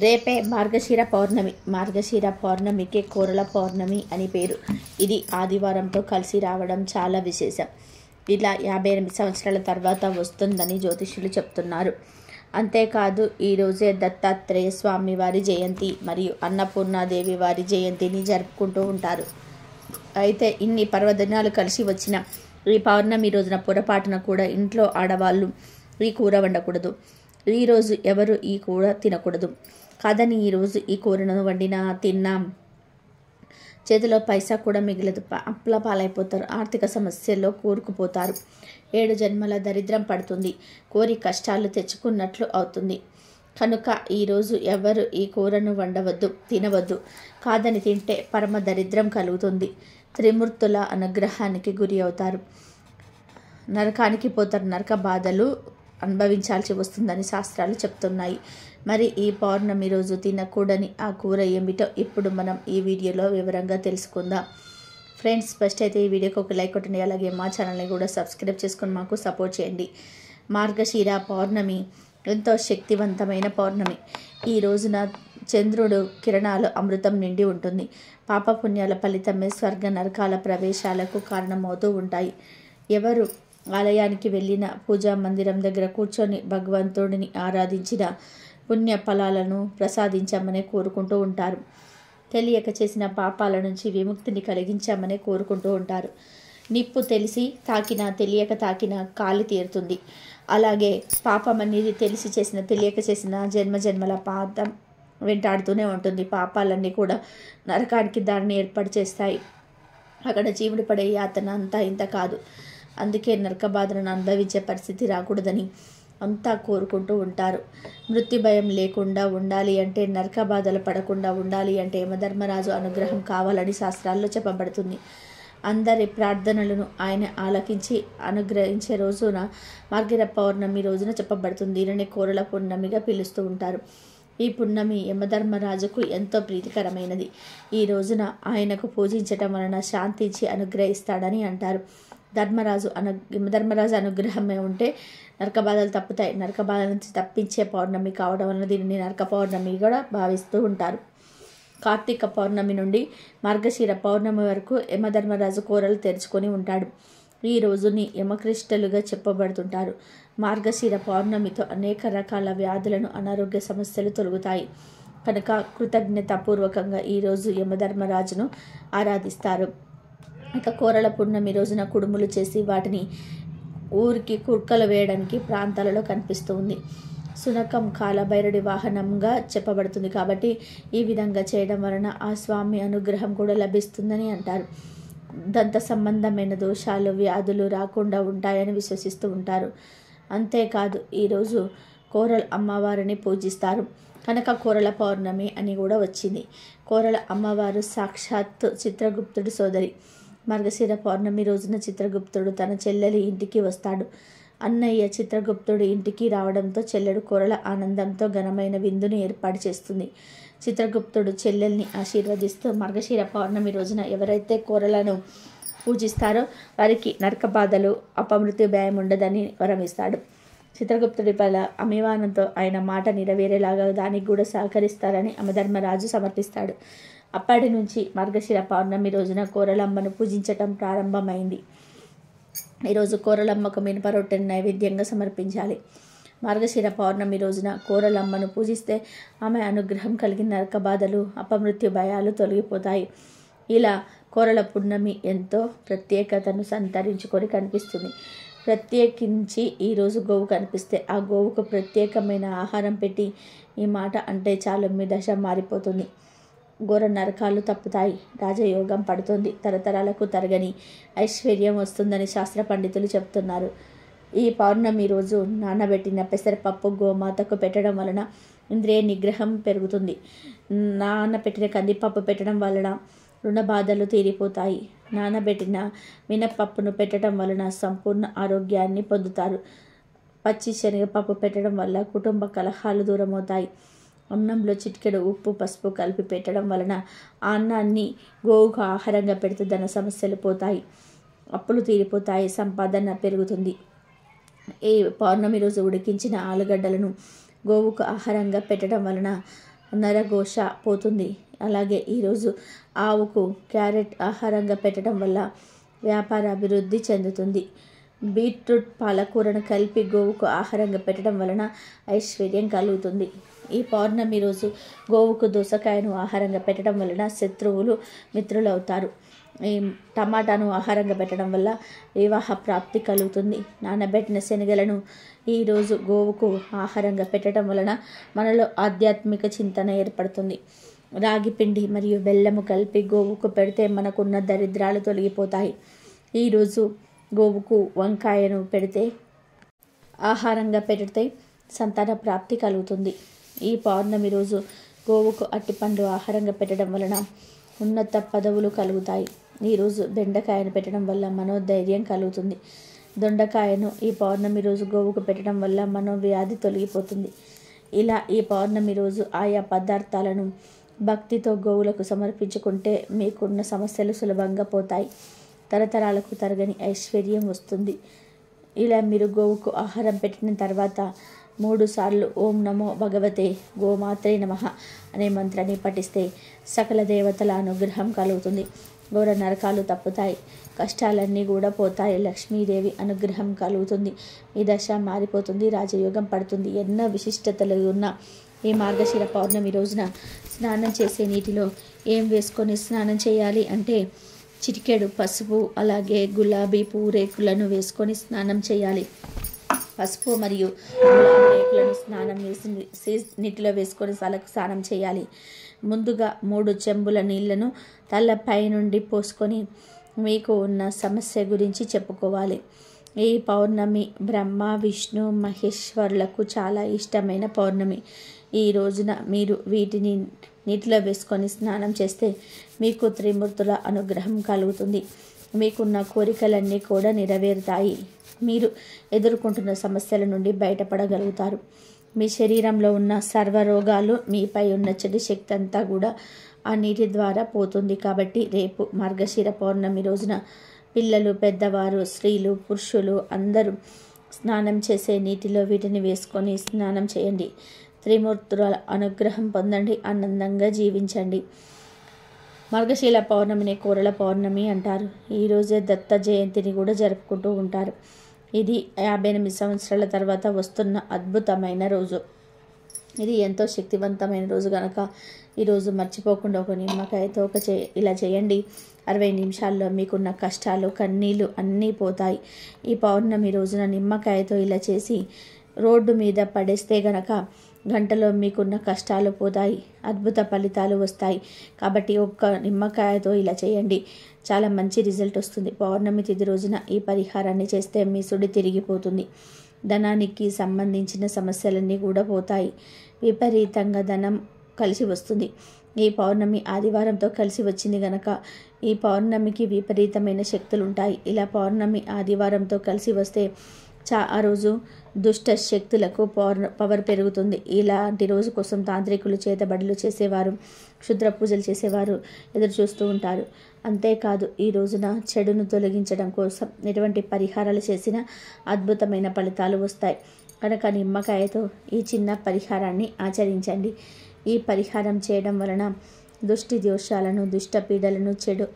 రేపే మార్గశిర పౌర్ణమి. మార్గశిర పౌర్ణమికే కోరల పౌర్ణమి అని పేరు. ఇది ఆదివారంతో కలిసి రావడం చాలా విశేషం. ఇలా 58 సంవత్సరాల తర్వాత వస్తుందని జ్యోతిష్యులు చెప్తున్నారు. అంతేకాదు ఈరోజే దత్తాత్రేయ స్వామి వారి జయంతి మరియు అన్నపూర్ణాదేవి వారి జయంతిని జరుపుకుంటూ ఉంటారు. అయితే ఇన్ని పర్వదినాలు కలిసి వచ్చిన ఈ పౌర్ణమి రోజున పొరపాటున కూడా ఇంట్లో ఆడవాళ్ళు ఈ కూర వండకూడదు. ఈరోజు ఎవరు ఈ కూర తినకూడదు. కాదని ఈరోజు ఈ కూరను వండినా తిన్నా చేతిలో పైసా కూడా మిగలదు. అప్పుల పాలైపోతారు. ఆర్థిక సమస్యల్లో కూరుకుపోతారు. 7 జన్మల దరిద్రం పడుతుంది. కోరి కష్టాలు తెచ్చుకున్నట్లు అవుతుంది. కనుక ఈరోజు ఎవరు ఈ కూరను వండవద్దు, తినవద్దు. కాదని తింటే పరమ దరిద్రం కలుగుతుంది. త్రిమూర్తుల అనుగ్రహానికి గురి అవుతారు. నరకానికి పోతారు. నరక బాధలు అనుభవించాల్సి వస్తుందని శాస్త్రాలు చెప్తున్నాయి. మరి ఈ పౌర్ణమి రోజు తినకూడని ఆ కూర ఏమిటో ఇప్పుడు మనం ఈ వీడియోలో వివరంగా తెలుసుకుందాం. ఫ్రెండ్స్, ఫస్ట్ అయితే ఈ వీడియోకి ఒక లైక్ కొట్టండి. అలాగే మా ఛానల్ని కూడా సబ్స్క్రైబ్ చేసుకొని మాకు సపోర్ట్ చేయండి. మార్గశిర పౌర్ణమి ఎంతో శక్తివంతమైన పౌర్ణమి. ఈ రోజున చంద్రుడు కిరణాలు అమృతం నిండి ఉంటుంది. పాపపుణ్యాల ఫలితమే స్వర్గ నరకాల ప్రవేశాలకు కారణమవుతూ ఉంటాయి. ఎవరు ఆలయానికి వెళ్ళిన పూజా మందిరం దగ్గర కూర్చొని భగవంతుడిని ఆరాధించిన పుణ్య ఫలాలను ప్రసాదించామని కోరుకుంటూ ఉంటారు. తెలియక చేసిన పాపాల నుంచి విముక్తిని కలిగించామని కోరుకుంటూ ఉంటారు. నిప్పు తెలిసి తాకినా తెలియక తాకినా కాలి తీరుతుంది. అలాగే పాపం అనేది తెలిసి చేసిన తెలియక చేసిన జన్మజన్మల పాపం వెంటాడుతూనే ఉంటుంది. పాపాలన్నీ కూడా నరకానికి దారిని ఏర్పాటు చేస్తాయి. అక్కడ జీవుడు పడే యాతన అంతా ఇంత కాదు. అందుకే నరక బాధలను అనుభవించే పరిస్థితి రాకూడదని అంతా కోరుకుంటూ ఉంటారు. మృత్యు భయం లేకుండా ఉండాలి అంటే, నరక బాధలు పడకుండా ఉండాలి అంటే యమధర్మరాజు అనుగ్రహం కావాలని శాస్త్రాల్లో చెప్పబడుతుంది. అందరి ప్రార్థనలను ఆయన ఆలకించి అనుగ్రహించే రోజున మార్గశిర పౌర్ణమి రోజున చెప్పబడుతుంది. దీనిని కోరల పున్నమిగా పిలుస్తూ ఉంటారు. ఈ పున్నమి యమధర్మరాజుకు ఎంతో ప్రీతికరమైనది. ఈ రోజున ఆయనకు పూజించటం వలన శాంతించి అనుగ్రహిస్తాడని అంటారు. యమధర్మరాజు అనుగ్రహమే ఉంటే నరక బాధలు తప్పుతాయి. నరక బాధల నుంచి తప్పించే పౌర్ణమి కావడం వలన దీనిని నరక పౌర్ణమి కూడా భావిస్తూ ఉంటారు. కార్తీక పౌర్ణమి నుండి మార్గశిర పౌర్ణమి వరకు యమధర్మరాజు కోరలు తెరుచుకొని ఉంటాడు. ఈ రోజుని యమకృష్ణలుగా చెప్పబడుతుంటారు. మార్గశిర పౌర్ణమితో అనేక రకాల వ్యాధులను, అనారోగ్య సమస్యలు తొలగుతాయి. కనుక కృతజ్ఞతాపూర్వకంగా ఈరోజు యమధర్మరాజును ఆరాధిస్తారు. ఇక కోరల పున్నమి రోజున కుడుములు చేసి వాటిని ఊరికి కుక్కలు వేయడానికి ప్రాంతాలలో కనిపిస్తూ ఉంది. శునకం కాలభైరుడి వాహనంగా చెప్పబడుతుంది. కాబట్టి ఈ విధంగా చేయడం వలన ఆ స్వామి అనుగ్రహం కూడా లభిస్తుందని అంటారు. దంత సంబంధమైన దోషాలు, వ్యాధులు రాకుండా ఉంటాయని విశ్వసిస్తూ ఉంటారు. అంతేకాదు ఈరోజు కోరల అమ్మవారిని పూజిస్తారు. కనుక కోరల పౌర్ణమి అని కూడా వచ్చింది. కోరల అమ్మవారు సాక్షాత్ చిత్రగుప్తుడి సోదరి. మార్గశిర పౌర్ణమి రోజున చిత్రగుప్తుడు తన చెల్లెలి ఇంటికి వస్తాడు. అన్నయ్య చిత్రగుప్తుడి ఇంటికి రావడంతో చెల్లెడు కోరల ఆనందంతో ఘనమైన విందును ఏర్పాటు చేస్తుంది. చిత్రగుప్తుడు చెల్లెల్ని ఆశీర్వదిస్తూ మార్గశిర పౌర్ణమి రోజున ఎవరైతే కోరలను పూజిస్తారో వారికి నరక బాధలు, అపమృత్యు భయం ఉండదని వరమిస్తాడు. చిత్రగుప్తుడి పల అభిమానంతో ఆయన మాట నెరవేరేలాగా దానికి కూడా సహకరిస్తారని యమధర్మరాజు సమర్పిస్తాడు. అప్పటి నుంచి మార్గశిర పౌర్ణమి రోజున కోరలమ్మను పూజించటం ప్రారంభమైంది. ఈరోజు కోరలమ్మకు మినప రొట్టెను నైవేద్యంగా సమర్పించాలి. మార్గశిర పౌర్ణమి రోజున కోరలమ్మను పూజిస్తే ఆమె అనుగ్రహం కలిగిన నరక బాధలు, అపమృత్యు భయాలు తొలగిపోతాయి. ఇలా కోరల పున్నమి ఎంతో ప్రత్యేకతను సంతరించుకొని కనిపిస్తుంది. ప్రత్యేకించి ఈరోజు గోవు కనిపిస్తే ఆ గోవుకు ప్రత్యేకమైన ఆహారం పెట్టి ఈ మాట అంటే చాలు మీ దశ మారిపోతుంది. ఘోర నరకాలు తప్పుతాయి. రాజయోగం పడుతుంది. తరతరాలకు తరగని ఐశ్వర్యం వస్తుందని శాస్త్ర పండితులు చెప్తున్నారు. ఈ పౌర్ణమి రోజు నానబెట్టిన పెసరపప్పు గోమాతకు పెట్టడం వలన ఇంద్రియ నిగ్రహం పెరుగుతుంది. నానబెట్టిన కందిపప్పు పెట్టడం వలన రుణ బాధలు తీరిపోతాయి. నానబెట్టిన మినపప్పును పెట్టడం వలన సంపూర్ణ ఆరోగ్యాన్ని పొందుతారు. పచ్చి శనగపప్పు పెట్టడం వల్ల కుటుంబ కలహాలు దూరమవుతాయి. అన్నంలో చిటికెడు ఉప్పు, పసుపు కలిపి పెట్టడం వలన ఆ అన్నాన్ని గోవుకు ఆహారంగా పెడితే ధన సమస్యలు పోతాయి, అప్పులు తీరిపోతాయి, సంపాదన పెరుగుతుంది. ఈ పౌర్ణమి రోజు ఉడికించిన ఆలుగడ్డలను గోవుకు ఆహారంగా పెట్టడం వలన నరఘోష పోతుంది. అలాగే ఈరోజు ఆవుకు క్యారెట్ ఆహారంగా పెట్టడం వల్ల వ్యాపార అభివృద్ధి చెందుతుంది. బీట్రూట్ పాలకూరను కలిపి గోవుకు ఆహారంగా పెట్టడం వలన ఐశ్వర్యం కలుగుతుంది. ఈ పౌర్ణమి రోజు గోవుకు దోసకాయను ఆహారంగా పెట్టడం వలన శత్రువులు మిత్రులవుతారు. ఈ టమాటాను ఆహారంగా పెట్టడం వల్ల వివాహ ప్రాప్తి కలుగుతుంది. నానబెట్టిన శనగలను ఈరోజు గోవుకు ఆహారంగా పెట్టడం వలన మనలో ఆధ్యాత్మిక చింతన ఏర్పడుతుంది. రాగి పిండి మరియు బెల్లము కలిపి గోవుకు పెడితే మనకున్న దరిద్రాలు తొలగిపోతాయి. ఈరోజు గోవుకు వంకాయను పెడితే ఆహారంగా పెడితే సంతాన ప్రాప్తి కలుగుతుంది. ఈ పౌర్ణమి రోజు గోవుకు అట్టిపండు ఆహారంగా పెట్టడం వలన ఉన్నత పదవులు కలుగుతాయి. ఈరోజు బెండకాయను పెట్టడం వల్ల మనోధైర్యం కలుగుతుంది. దొండకాయను ఈ పౌర్ణమి రోజు గోవుకు పెట్టడం వల్ల మనోవ్యాధి తొలగిపోతుంది. ఇలా ఈ పౌర్ణమి రోజు ఆయా పదార్థాలను భక్తితో గోవులకు సమర్పించుకుంటే మీకున్న సమస్యలు సులభంగా పోతాయి. తరతరాలకు తరగని ఐశ్వర్యం వస్తుంది. ఇలా మీరు గోవుకు ఆహారం పెట్టిన తర్వాత 3 సార్లు ఓం నమో భగవతే గోమాత్రే నమః అనే మంత్రాన్ని పఠిస్తే సకల దేవతల అనుగ్రహం కలుగుతుంది. ఘోర నరకాలు తప్పుతాయి. కష్టాలన్నీ కూడా పోతాయి. లక్ష్మీదేవి అనుగ్రహం కలుగుతుంది. ఈ దశ మారిపోతుంది. రాజయోగం పడుతుంది. ఎన్నో విశిష్టతలు ఉన్న ఈ మార్గశిర పౌర్ణమి రోజున స్నానం చేసే నీటిలో ఏం వేసుకొని స్నానం చేయాలి అంటే చిటికెడు పసుపు, అలాగే గులాబీ పువ్వు రేకులను వేసుకొని స్నానం చేయాలి. పసుపు మరియు గులాబీ రేకులను నీటిలో వేసుకొని తలకు స్నానం చేయాలి. ముందుగా 3 చెంబుల నీళ్లను తలపై నుండి పోసుకొని మీకు ఉన్న సమస్య గురించి చెప్పుకోవాలి. ఈ పౌర్ణమి బ్రహ్మ, విష్ణు, మహేశ్వరులకు చాలా ఇష్టమైన పౌర్ణమి. ఈ రోజున మీరు వీటిని నీటిలో వేసుకొని స్నానం చేస్తే మీకు త్రిమూర్తుల అనుగ్రహం కలుగుతుంది. మీకున్న కోరికలన్నీ కూడా నెరవేరుతాయి. మీరు ఎదుర్కొంటున్న సమస్యల నుండి బయటపడగలుగుతారు. మీ శరీరంలో ఉన్న సర్వరోగాలు, మీపై ఉన్న చెడు శక్తి అంతా కూడా ఆ నీటి ద్వారా పోతుంది. కాబట్టి రేపు మార్గశిర పౌర్ణమి రోజున పిల్లలు, పెద్దవారు, స్త్రీలు, పురుషులు అందరూ స్నానం చేసే నీటిలో వీటిని వేసుకొని స్నానం చేయండి. త్రిమూర్తుల అనుగ్రహం పొందండి. ఆనందంగా జీవించండి. మార్గశిర పౌర్ణమిని కూరల పౌర్ణమి అంటారు. ఈరోజే దత్త జయంతిని కూడా జరుపుకుంటూ ఉంటారు. ఇది 58 సంవత్సరాల తర్వాత వస్తున్న అద్భుతమైన రోజు. ఇది ఎంతో శక్తివంతమైన రోజు కనుక ఈరోజు మర్చిపోకుండా ఒక నిమ్మకాయతో ఇలా చేయండి. 60 నిమిషాల్లో మీకున్న కష్టాలు, కన్నీళ్ళు అన్నీ పోతాయి. ఈ పౌర్ణమి రోజున నిమ్మకాయతో ఇలా చేసి రోడ్డు మీద పడేస్తే గనక గంటలో మీకున్న కష్టాలు పోతాయి. అద్భుత ఫలితాలు వస్తాయి. కాబట్టి ఒక్క నిమ్మకాయతో ఇలా చేయండి. చాలా మంచి రిజల్ట్ వస్తుంది. పౌర్ణమి తిథి రోజున ఈ పరిహారాన్ని చేస్తే మీ సుడి తిరిగిపోతుంది. ధనానికి సంబంధించిన సమస్యలన్నీ కూడా పోతాయి. విపరీతంగా ధనం కలిసి వస్తుంది. ఈ పౌర్ణమి ఆదివారంతో కలిసి వచ్చింది కనుక ఈ పౌర్ణమికి విపరీతమైన శక్తులు ఉంటాయి. ఇలా పౌర్ణమి ఆదివారంతో కలిసి వస్తే ఆ రోజు దుష్ట శక్తులకు పవర్ పెరుగుతుంది. ఇలాంటి రోజు కోసం తాంత్రికులు చేతబడులు చేసేవారు, క్షుద్ర పూజలు చేసేవారు ఎదురు చూస్తూ ఉంటారు. అంతేకాదు ఈ రోజున చెడును తొలగించడం కోసం ఎటువంటి పరిహారాలు చేసినా అద్భుతమైన ఫలితాలు వస్తాయి. కనుక నిమ్మకాయతో ఈ చిన్న పరిహారాన్ని ఆచరించండి. ఈ పరిహారం చేయడం వలన దుష్టి దోషాలను, దుష్ట పీడలను, చెడు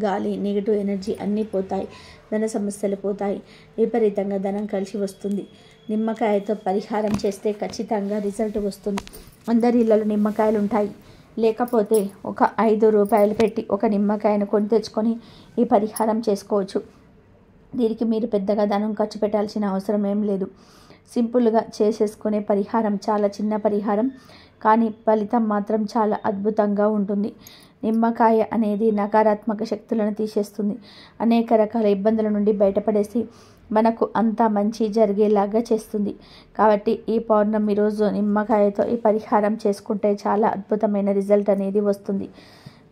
గాలి, నెగిటివ్ ఎనర్జీ అన్నీ పోతాయి. ధన సమస్యలు పోతాయి. విపరీతంగా ధనం కలిసి వస్తుంది. నిమ్మకాయతో పరిహారం చేస్తే ఖచ్చితంగా రిజల్ట్ వస్తుంది. అందరి ఇళ్ళలో నిమ్మకాయలు ఉంటాయి. లేకపోతే ఒక 5 రూపాయలు పెట్టి ఒక నిమ్మకాయను కొని తెచ్చుకొని ఈ పరిహారం చేసుకోవచ్చు. దీనికి మీరు పెద్దగా ధనం ఖర్చు పెట్టాల్సిన అవసరం ఏం లేదు. సింపుల్గా చేసేసుకునే పరిహారం, చాలా చిన్న పరిహారం, కానీ ఫలితం మాత్రం చాలా అద్భుతంగా ఉంటుంది. నిమ్మకాయ అనేది నకారాత్మక శక్తులను తీసేస్తుంది. అనేక రకాల ఇబ్బందుల నుండి బయటపడేసి మనకు అంతా మంచి జరిగేలాగా చేస్తుంది. కాబట్టి ఈ పౌర్ణమి రోజు నిమ్మకాయతో ఈ పరిహారం చేసుకుంటే చాలా అద్భుతమైన రిజల్ట్ అనేది వస్తుంది.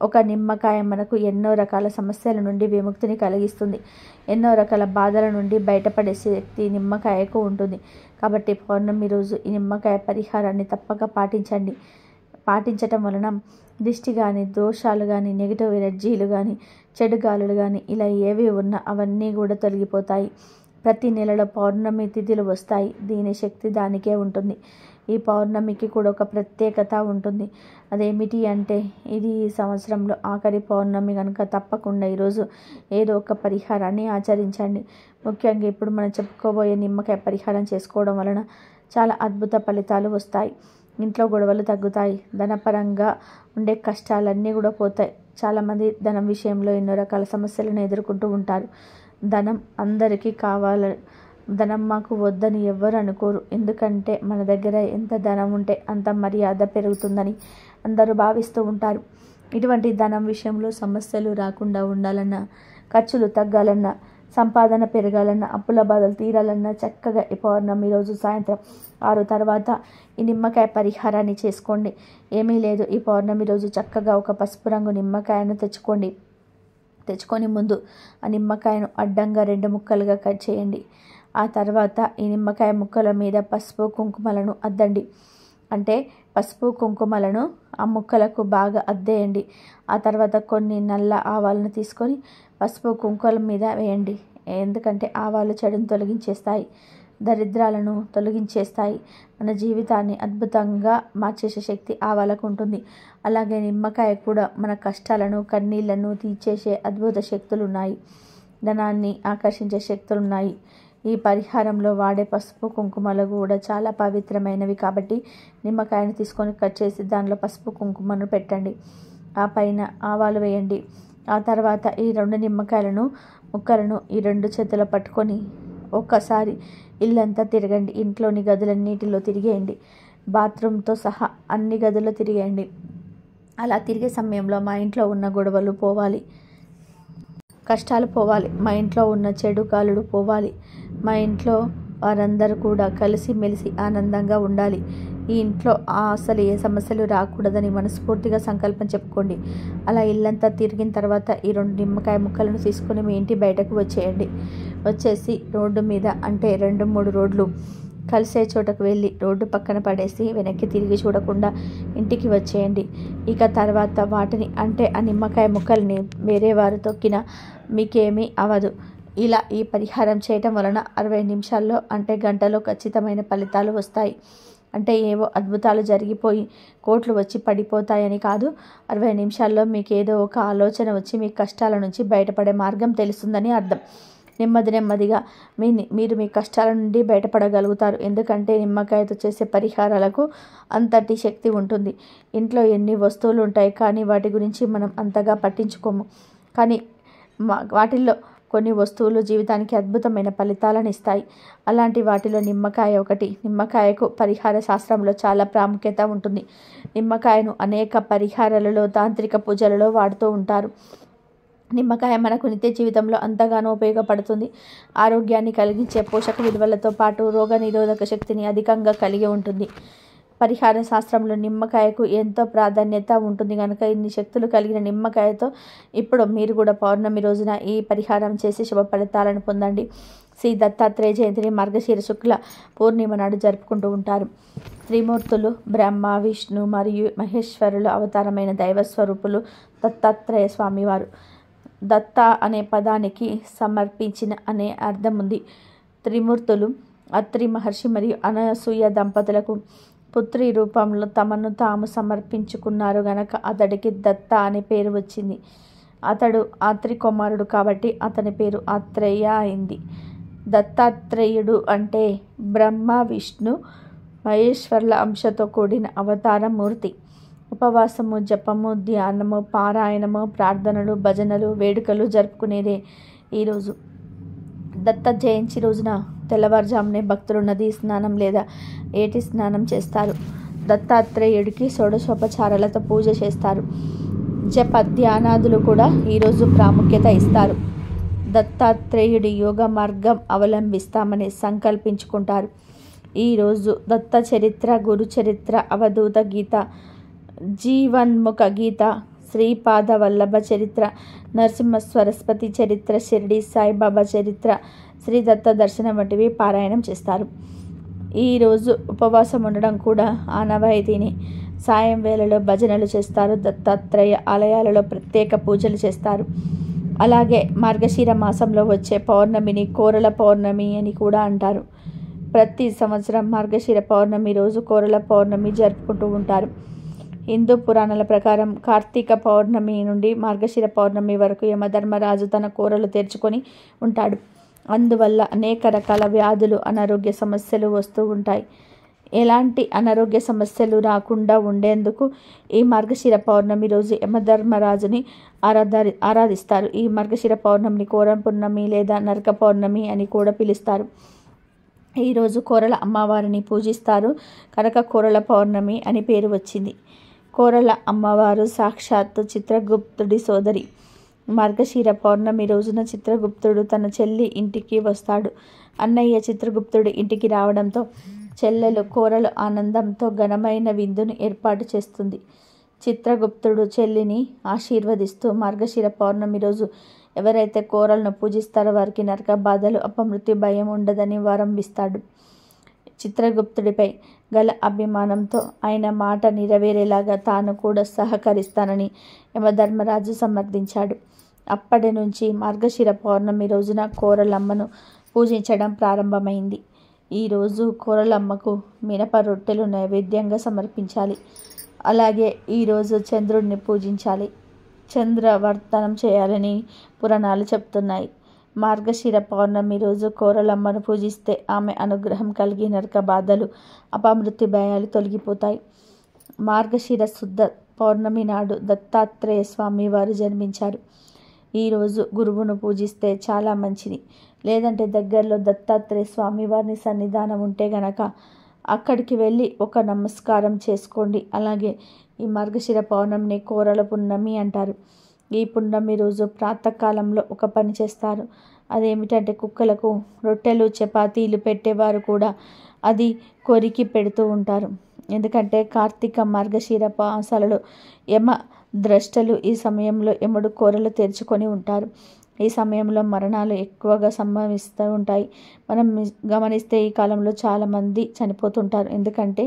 ఒక నిమ్మకాయ మనకు ఎన్నో రకాల సమస్యల నుండి విముక్తిని కలిగిస్తుంది. ఎన్నో రకాల బాధల నుండి బయటపడే శక్తి నిమ్మకాయకు ఉంటుంది. కాబట్టి పౌర్ణమి రోజు ఈ నిమ్మకాయ పరిహారాన్ని తప్పక పాటించండి. పాటించటం వలన దిష్టి కానీ, దోషాలు కానీ, నెగిటివ్ ఎనర్జీలు కానీ, చెడు గాలులు కానీ ఇలా ఏవి ఉన్నా అవన్నీ కూడా తొలగిపోతాయి. ప్రతి నెలలో పౌర్ణమి తిథులు వస్తాయి. దీని శక్తి దానికే ఉంటుంది. ఈ పౌర్ణమికి కూడా ఒక ప్రత్యేకత ఉంటుంది. అదేమిటి అంటే ఇది ఈ సంవత్సరంలో ఆఖరి పౌర్ణమి కనుక తప్పకుండా ఈరోజు ఏదో ఒక పరిహారాన్ని ఆచరించండి. ముఖ్యంగా ఇప్పుడు మనం చెప్పుకోబోయే నిమ్మకాయ పరిహారం చేసుకోవడం వలన చాలా అద్భుత ఫలితాలు వస్తాయి. ఇంట్లో గొడవలు తగ్గుతాయి. ధనపరంగా ఉండే కష్టాలన్నీ కూడా పోతాయి. చాలామంది ధనం విషయంలో ఎన్నో రకాల సమస్యలను ఎదుర్కొంటూ ఉంటారు. ధనం అందరికీ కావాలి. ధనం మాకు వద్దని ఎవ్వరు అనుకోరు. ఎందుకంటే మన దగ్గర ఎంత ధనం ఉంటే అంత మర్యాద పెరుగుతుందని అందరూ భావిస్తూ ఉంటారు. ఇటువంటి ధనం విషయంలో సమస్యలు రాకుండా ఉండాలన్నా, ఖర్చులు తగ్గాలన్నా, సంపాదన పెరగాలన్నా, అప్పుల బాధలు తీరాలన్నా చక్కగా ఈ పౌర్ణమి రోజు సాయంత్రం 6 తర్వాత ఈ నిమ్మకాయ పరిహారాన్ని చేసుకోండి. ఏమీ లేదు, ఈ పౌర్ణమి రోజు చక్కగా ఒక పసుపు రంగు నిమ్మకాయను తెచ్చుకొని ముందు ఆ నిమ్మకాయను అడ్డంగా 2 ముక్కలుగా కట్ చేయండి. ఆ తర్వాత ఈ నిమ్మకాయ ముక్కల మీద పసుపు కుంకుమలను అద్దండి. అంటే పసుపు కుంకుమలను ఆ ముక్కలకు బాగా అద్దేయండి. ఆ తర్వాత కొన్ని నల్ల ఆవాలను తీసుకొని పసుపు కుంకుమల మీద వేయండి. ఎందుకంటే ఆవాలు చెడును తొలగించేస్తాయి, దరిద్రాలను తొలగించేస్తాయి. మన జీవితాన్ని అద్భుతంగా మార్చేసే శక్తి ఆవాలకు ఉంటుంది. అలాగే నిమ్మకాయ కూడా మన కష్టాలను, కన్నీళ్లను తీర్చేసే అద్భుత శక్తులు ఉన్నాయి. ధనాన్ని ఆకర్షించే శక్తులు ఉన్నాయి. ఈ పరిహారంలో వాడే పసుపు కుంకుమలు కూడా చాలా పవిత్రమైనవి కాబట్టి నిమ్మకాయను తీసుకొని కట్ చేసి దానిలో పసుపు కుంకుమను పెట్టండి. ఆ పైన ఆవాలు వేయండి. ఆ తర్వాత ఈ 2 నిమ్మకాయలను ముక్కలను ఈ 2 చేతులు పట్టుకొని ఒక్కసారి ఇల్లంతా తిరగండి. ఇంట్లోని గదులన్నిటిలో తిరిగేయండి. బాత్రూమ్తో సహా అన్ని గదుల్లో తిరిగేయండి. అలా తిరిగే సమయంలో మా ఇంట్లో ఉన్న గొడవలు పోవాలి, కష్టాలు పోవాలి, మా ఇంట్లో ఉన్న చెడు గాలులు పోవాలి, మా ఇంట్లో వారందరూ కూడా కలిసి మెలిసి ఆనందంగా ఉండాలి, ఈ ఇంట్లో అసలు ఏ సమస్యలు రాకూడదని మనస్ఫూర్తిగా సంకల్పం చెప్పుకోండి. అలా ఇల్లంతా తిరిగిన తర్వాత ఈ 2 నిమ్మకాయ ముక్కలను తీసుకొని మీ ఇంటి బయటకు వచ్చేయండి. వచ్చేసి రోడ్డు మీద అంటే 2-3 రోడ్లు కలిసే చోటకు వెళ్ళి రోడ్డు పక్కన పడేసి వెనక్కి తిరిగి చూడకుండా ఇంటికి వచ్చేయండి. ఇక తర్వాత వాటిని అంటే ఆ నిమ్మకాయ ముక్కల్ని వేరే వారు తొక్కినా మీకేమీ అవ్వదు. ఇలా ఈ పరిహారం చేయటం వలన 60 నిమిషాల్లో అంటే గంటలో ఖచ్చితమైన ఫలితాలు వస్తాయి. అంటే ఏవో అద్భుతాలు జరిగిపోయి కోట్లు వచ్చి పడిపోతాయని కాదు. 60 నిమిషాల్లో మీకు ఏదో ఒక ఆలోచన వచ్చి మీ కష్టాల నుంచి బయటపడే మార్గం తెలుస్తుందని అర్థం. నెమ్మదిగా మీరు మీ కష్టాల నుండి బయటపడగలుగుతారు. ఎందుకంటే నిమ్మకాయతో చేసే పరిహారాలకు అంతటి శక్తి ఉంటుంది. ఇంట్లో ఎన్ని వస్తువులు ఉంటాయి కానీ వాటి గురించి మనం అంతగా పట్టించుకోము. కానీ వాటిల్లో కొన్ని వస్తువులు జీవితానికి అద్భుతమైన ఫలితాలను ఇస్తాయి. అలాంటి వాటిలో నిమ్మకాయ ఒకటి. నిమ్మకాయకు పరిహార శాస్త్రంలో చాలా ప్రాముఖ్యత ఉంటుంది. నిమ్మకాయను అనేక పరిహారాలలో, తాంత్రిక పూజలలో వాడుతూ ఉంటారు. నిమ్మకాయ మనకు నిత్య జీవితంలో అంతగానో ఉపయోగపడుతుంది. ఆరోగ్యాన్ని కలిగించే పోషక విలువలతో పాటు రోగ నిరోధక శక్తిని అధికంగా కలిగి ఉంటుంది. పరిహార శాస్త్రంలో నిమ్మకాయకు ఎంతో ప్రాధాన్యత ఉంటుంది కనుక ఇన్ని శక్తులు కలిగిన నిమ్మకాయతో ఇప్పుడు మీరు కూడా పౌర్ణమి రోజున ఈ పరిహారం చేసి శుభ ఫలితాలను పొందండి. శ్రీ దత్తాత్రేయ జయంతిని మార్గశిర శుక్ల పూర్ణిమ నాడు జరుపుకుంటూ ఉంటారు. త్రిమూర్తులు బ్రహ్మ, విష్ణు మరియు మహేశ్వరులు అవతారమైన దైవస్వరూపులు దత్తాత్రేయ స్వామివారు. దత్త అనే పదానికి సమర్పించిన అనే అర్థం ఉంది. త్రిమూర్తులు అత్రి మహర్షి మరియు అనసూయ దంపతులకు పుత్రి రూపంలో తమను తాము సమర్పించుకున్నారు గనక అతడికి దత్త అనే పేరు వచ్చింది. అతడు ఆత్రి కుమారుడు కాబట్టి అతని పేరు ఆత్రేయ అయింది. దత్తాత్రేయుడు అంటే బ్రహ్మ, విష్ణు, మహేశ్వరుల అంశతో కూడిన అవతార మూర్తి. ఉపవాసము, జపము, ధ్యానము, పారాయణము, ప్రార్థనలు, భజనలు, వేడుకలు జరుపుకునేదే ఈరోజు. దత్త జయంతి రోజున తెల్లవారుజామునే భక్తులు నదీ స్నానం లేదా ఏటి స్నానం చేస్తారు. దత్తాత్రేయుడికి షోడశోపచారాలతో పూజ చేస్తారు. జప ధ్యానాదులు కూడా ఈరోజు ప్రాముఖ్యత ఇస్తారు. దత్తాత్రేయుడి యోగ మార్గం అవలంబిస్తామని సంకల్పించుకుంటారు. ఈరోజు దత్త చరిత్ర, గురు చరిత్ర, అవధూత గీత, జీవన్ముఖ గీత, శ్రీపాద వల్లభ చరిత్ర, నరసింహ సరస్వతి చరిత్ర, షిరిడి సాయిబాబా చరిత్ర, శ్రీ దత్త దర్శనం వంటివి పారాయణం చేస్తారు. ఈరోజు ఉపవాసం ఉండడం కూడా ఆనవాయితీని. సాయం వేళలో భజనలు చేస్తారు. దత్తాత్రేయ ఆలయాలలో ప్రత్యేక పూజలు చేస్తారు. అలాగే మార్గశిర మాసంలో వచ్చే పౌర్ణమిని కోరల పౌర్ణమి అని కూడా అంటారు. ప్రతి సంవత్సరం మార్గశిర పౌర్ణమి రోజు కోరల పౌర్ణమి జరుపుకుంటూ ఉంటారు. హిందూ పురాణాల ప్రకారం కార్తీక పౌర్ణమి నుండి మార్గశిర పౌర్ణమి వరకు యమధర్మరాజు తన కోరలు తెరుచుకొని ఉంటాడు. అందువల్ల అనేక రకాల వ్యాధులు, అనారోగ్య సమస్యలు వస్తూ ఉంటాయి. ఎలాంటి అనారోగ్య సమస్యలు రాకుండా ఉండేందుకు ఈ మార్గశిర పౌర్ణమి రోజు యమధర్మరాజుని ఆరాధిస్తారు. ఈ మార్గశిర పౌర్ణమిని కోర పౌర్ణమి లేదా నరక పౌర్ణమి అని కూడా పిలుస్తారు. ఈరోజు కోరల అమ్మవారిని పూజిస్తారు కనుక కోరల పౌర్ణమి అని పేరు వచ్చింది. కోరల అమ్మవారు సాక్షాత్తు చిత్రగుప్తుడి సోదరి. మార్గశిర పౌర్ణమి రోజున చిత్రగుప్తుడు తన చెల్లి ఇంటికి వస్తాడు. అన్నయ్య చిత్రగుప్తుడి ఇంటికి రావడంతో చెల్లెలు కోరలు ఆనందంతో ఘనమైన విందును ఏర్పాటు చేస్తుంది. చిత్రగుప్తుడు చెల్లిని ఆశీర్వదిస్తూ మార్గశిర పౌర్ణమి రోజు ఎవరైతే కోరలను పూజిస్తారో వారికి నరక బాధలు, అపమృత్యు భయం ఉండదని వరం ఇస్తాడు. చిత్రగుప్తుడిపై గల అభిమానంతో ఆయన మాట నెరవేరేలాగా తాను కూడా సహకరిస్తానని యమధర్మరాజు సమర్థించాడు. అప్పటి నుంచి మార్గశిర పౌర్ణమి రోజున కోరలమ్మను పూజించడం ప్రారంభమైంది. ఈరోజు కోరలమ్మకు మినప రొట్టెలు నైవేద్యంగా సమర్పించాలి. అలాగే ఈరోజు చంద్రుడిని పూజించాలి, చంద్రవర్తనం చేయాలని పురాణాలు చెప్తున్నాయి. మార్గశిర పౌర్ణమి రోజు కోరలమ్మను పూజిస్తే ఆమె అనుగ్రహం కలిగి నరక బాధలు, అపమృత్యు భయాలు తొలగిపోతాయి. మార్గశిర శుద్ధ పౌర్ణమి నాడు దత్తాత్రేయ స్వామి వారు జన్మించారు. ఈరోజు గురువును పూజిస్తే చాలా మంచిది. లేదంటే దగ్గరలో దత్తాత్రేయ స్వామి వారిని సన్నిధానం ఉంటే గనక అక్కడికి వెళ్ళి ఒక నమస్కారం చేసుకోండి. అలాగే ఈ మార్గశిర పౌర్ణమిని కోరల పున్నమి అంటారు. ఈ పున్నమి రోజు ప్రాతకాలంలో ఒక పని చేస్తారు. అదేమిటంటే కుక్కలకు రొట్టెలు, చపాతీలు పెట్టేవారు కూడా అది కొరికి పెడుతూ ఉంటారు. ఎందుకంటే కార్తీక మార్గశిర మాసాలలో యమ ద్రష్టలు ఈ సమయంలో యముడు కోరలు తెరుచుకొని ఉంటారు. ఈ సమయంలో మరణాలు ఎక్కువగా సంభవిస్తూ ఉంటాయి. మనం గమనిస్తే ఈ కాలంలో చాలామంది చనిపోతుంటారు. ఎందుకంటే